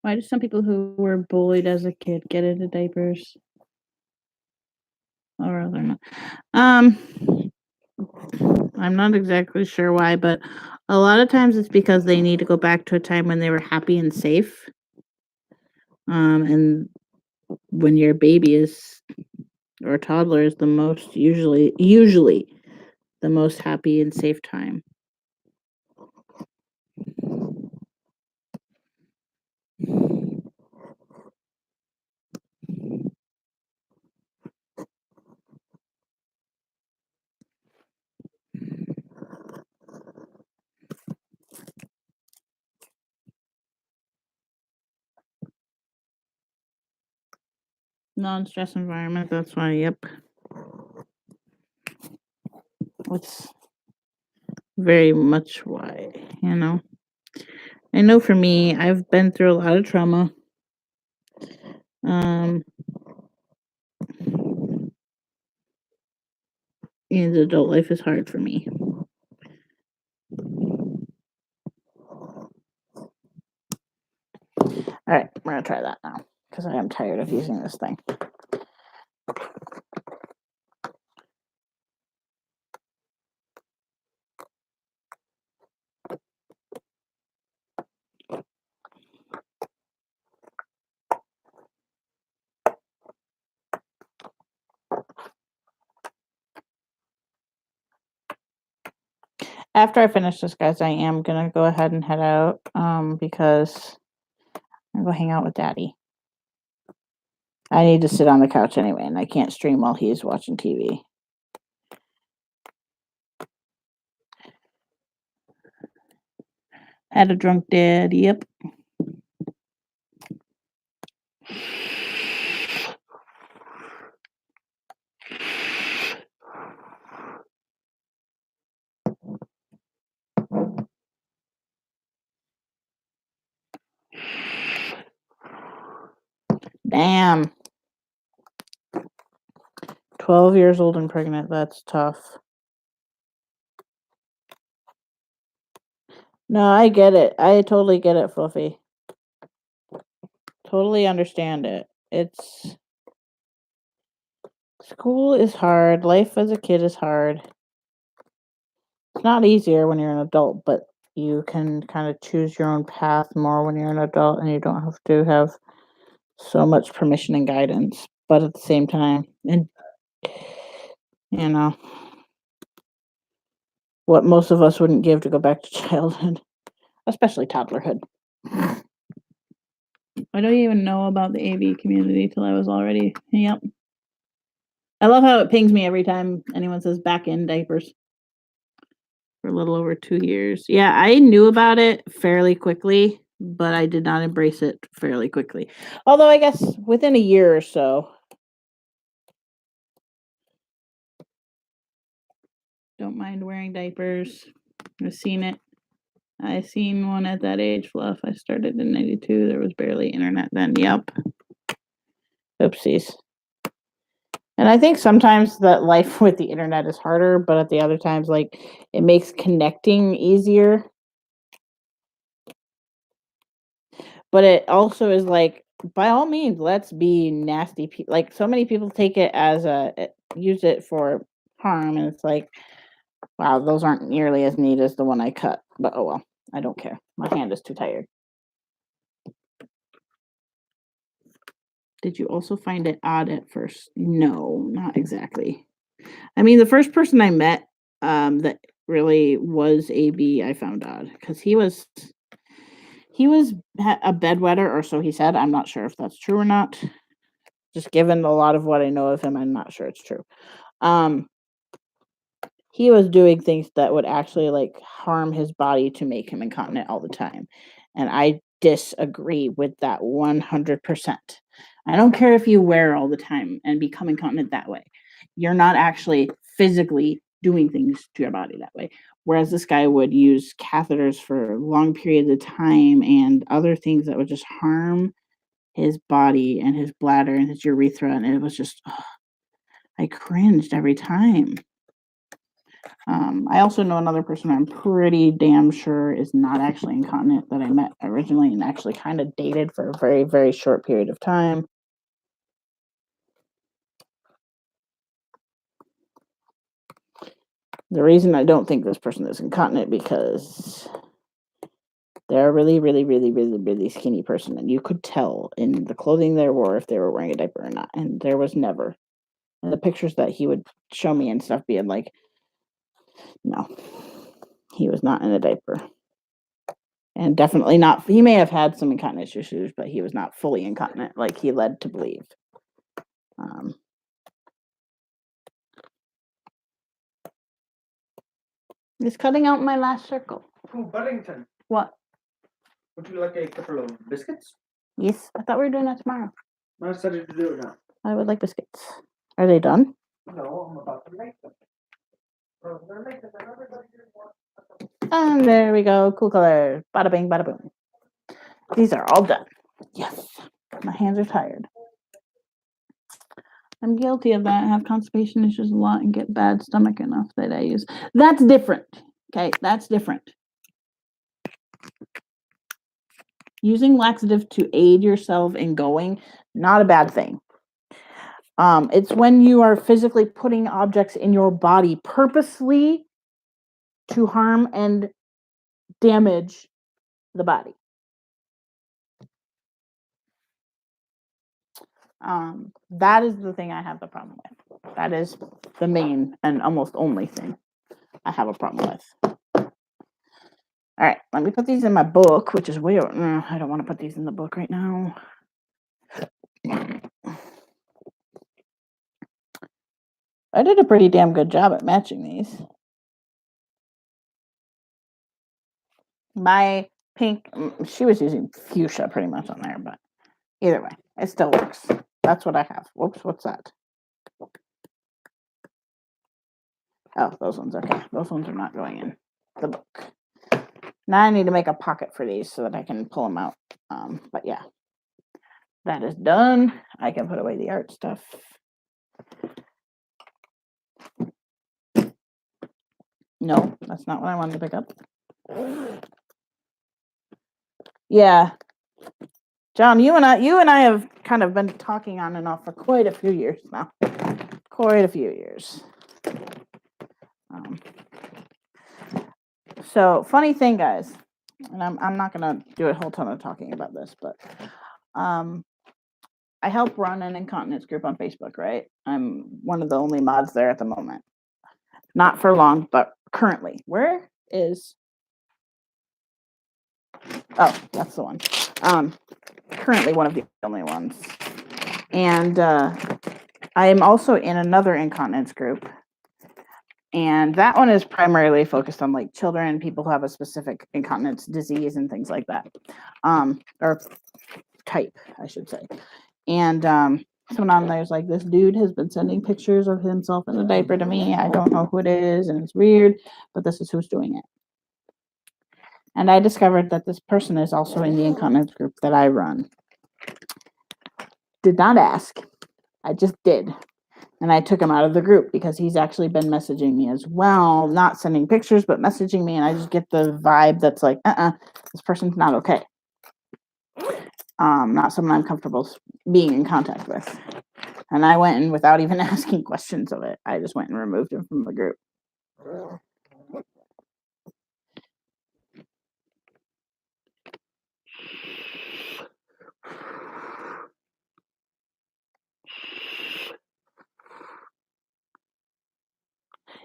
Why do some people who were bullied as a kid get into diapers? Or other not? I'm not exactly sure why, but a lot of times it's because they need to go back to a time when they were happy and safe. And when your baby is or toddler is the most usually the most happy and safe time. Non-stress environment, that's why, yep. It's very much why, you know. I know for me, I've been through a lot of trauma. And adult life is hard for me. All right, we're gonna try that now because I am tired of using this thing. After I finish this, guys, I am gonna go ahead and head out because I'm gonna hang out with Daddy. I need to sit on the couch anyway, and I can't stream while he's watching TV. Had a drunk dad, yep. Damn. 12 years old and pregnant, that's tough. No, I get it. I totally get it, Fluffy. Totally understand it. It's school is hard. Life as a kid is hard. It's not easier when you're an adult, but you can kind of choose your own path more when you're an adult and you don't have to have so much permission and guidance. But at the same time, and you know, what most of us wouldn't give to go back to childhood, especially toddlerhood. I don't even know about the AV community till I was already, yep. I love how it pings me every time anyone says back in diapers. For a little over 2 years. Yeah, I knew about it fairly quickly, but I did not embrace it fairly quickly. Although I guess within a year or so. Don't mind wearing diapers. I've seen it. I seen one at that age, Fluff. I started in 92. There was barely internet then. Yep. Oopsies. And I think sometimes that life with the internet is harder, but at the other times, like, it makes connecting easier. But it also is like, by all means, let's be nasty. Like, so many people take it as use it for harm, and it's like, wow, those aren't nearly as neat as the one I cut. But oh well, I don't care. My hand is too tired. Did you also find it odd at first? No, not exactly. I mean, the first person I met that really was AB, I found odd because he was a bedwetter, or so he said. I'm not sure if that's true or not. Just given a lot of what I know of him, I'm not sure it's true. He was doing things that would actually like harm his body to make him incontinent all the time. And I disagree with that 100%. I don't care if you wear all the time and become incontinent that way. You're not actually physically doing things to your body that way. Whereas this guy would use catheters for long periods of time and other things that would just harm his body and his bladder and his urethra. And it was just, I cringed every time. I also know another person I'm pretty damn sure is not actually incontinent that I met originally and actually kind of dated for a very, very short period of time. The reason I don't think this person is incontinent because they're a really, really, really, really, really skinny person, and you could tell in the clothing they wore if they were wearing a diaper or not. And there was never. And the pictures that he would show me and stuff being like, no, he was not in a diaper. And definitely not, he may have had some incontinence issues, but he was not fully incontinent like he led to believe. It's cutting out my last circle. Oh, Buddington, What? would you like a couple of biscuits? Yes, I thought we were doing that tomorrow. I decided to do it now. I would like biscuits. Are they done? No, I'm about to make them. Well, I'm gonna make them, and everybody here wants And there we go. Cool color. Bada bing, bada boom. These are all done. Yes. My hands are tired. I'm guilty of that. I have constipation issues a lot and get bad stomach enough that I use. That's different. Okay, that's different. Using laxative to aid yourself in going, not a bad thing. It's when you are physically putting objects in your body purposely to harm and damage the body. That is the thing I have the problem with. That is the main and almost only thing I have a problem with. All right, let me put these in my book, which is weird. I don't want to put these in the book right now. I did a pretty damn good job at matching these. My pink, she was using fuchsia pretty much on there, but either way, it still works. That's what I have. Whoops, what's that? Oh, those ones, okay. Those ones are not going in the book. Now I need to make a pocket for these so that I can pull them out. But yeah, that is done. I can put away the art stuff. No, that's not what I wanted to pick up. Yeah. John, you and I have kind of been talking on and off for quite a few years now. Quite a few years. So funny thing, guys, and I'm not gonna do a whole ton of talking about this, but I help run an incontinence group on Facebook, right? I'm one of the only mods there at the moment. Not for long, but currently. Where is? Oh, that's the one. Currently one of the only ones. And I am also in another incontinence group. And that one is primarily focused on like children, people who have a specific incontinence disease and things like that. Or type, I should say. And someone on there is like, this dude has been sending pictures of himself in a diaper to me. I don't know who it is, and it's weird, but this is who's doing it. And I discovered that this person is also in the incontinence group that I run. Did not ask. I just did. And I took him out of the group because he's actually been messaging me as well, not sending pictures, but messaging me. And I just get the vibe that's like, this person's not okay. Not someone I'm comfortable being in contact with. And I went in without even asking questions of it. I just went and removed him from the group.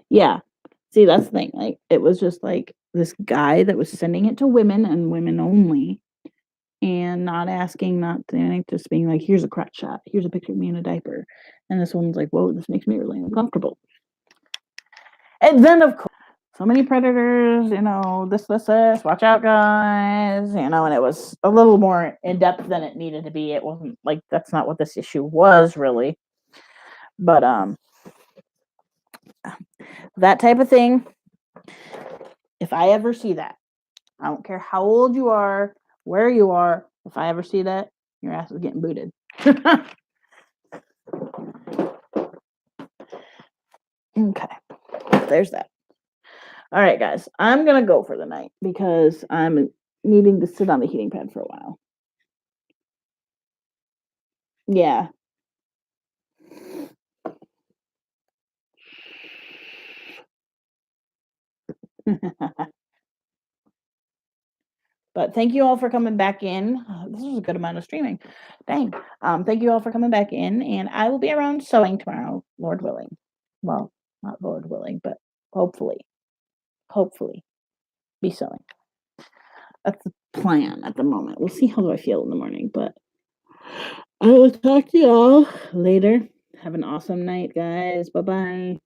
Yeah. See, that's the thing. Like, it was just like this guy that was sending it to women and women only, and not asking, not doing, just being like, "Here's a crotch shot. Here's a picture of me in a diaper." And this woman's like, "Whoa, this makes me really uncomfortable." And then, of course, so many predators, this, watch out, guys, and it was a little more in depth than it needed to be. It wasn't like, that's not what this issue was really. But, that type of thing, if I ever see that, I don't care how old you are, where you are, if I ever see that, your ass is getting booted. Okay, there's that. All right, guys, I'm gonna go for the night because I'm needing to sit on the heating pad for a while. Yeah. But thank you all for coming back in. This was a good amount of streaming. Dang. Thank you all for coming back in, and I will be around sewing tomorrow, Lord willing. Well, not Lord willing, but hopefully be sewing. That's the plan at the moment. We'll see how I feel in the morning, but I will talk to y'all later. Have an awesome night, guys. Bye-bye.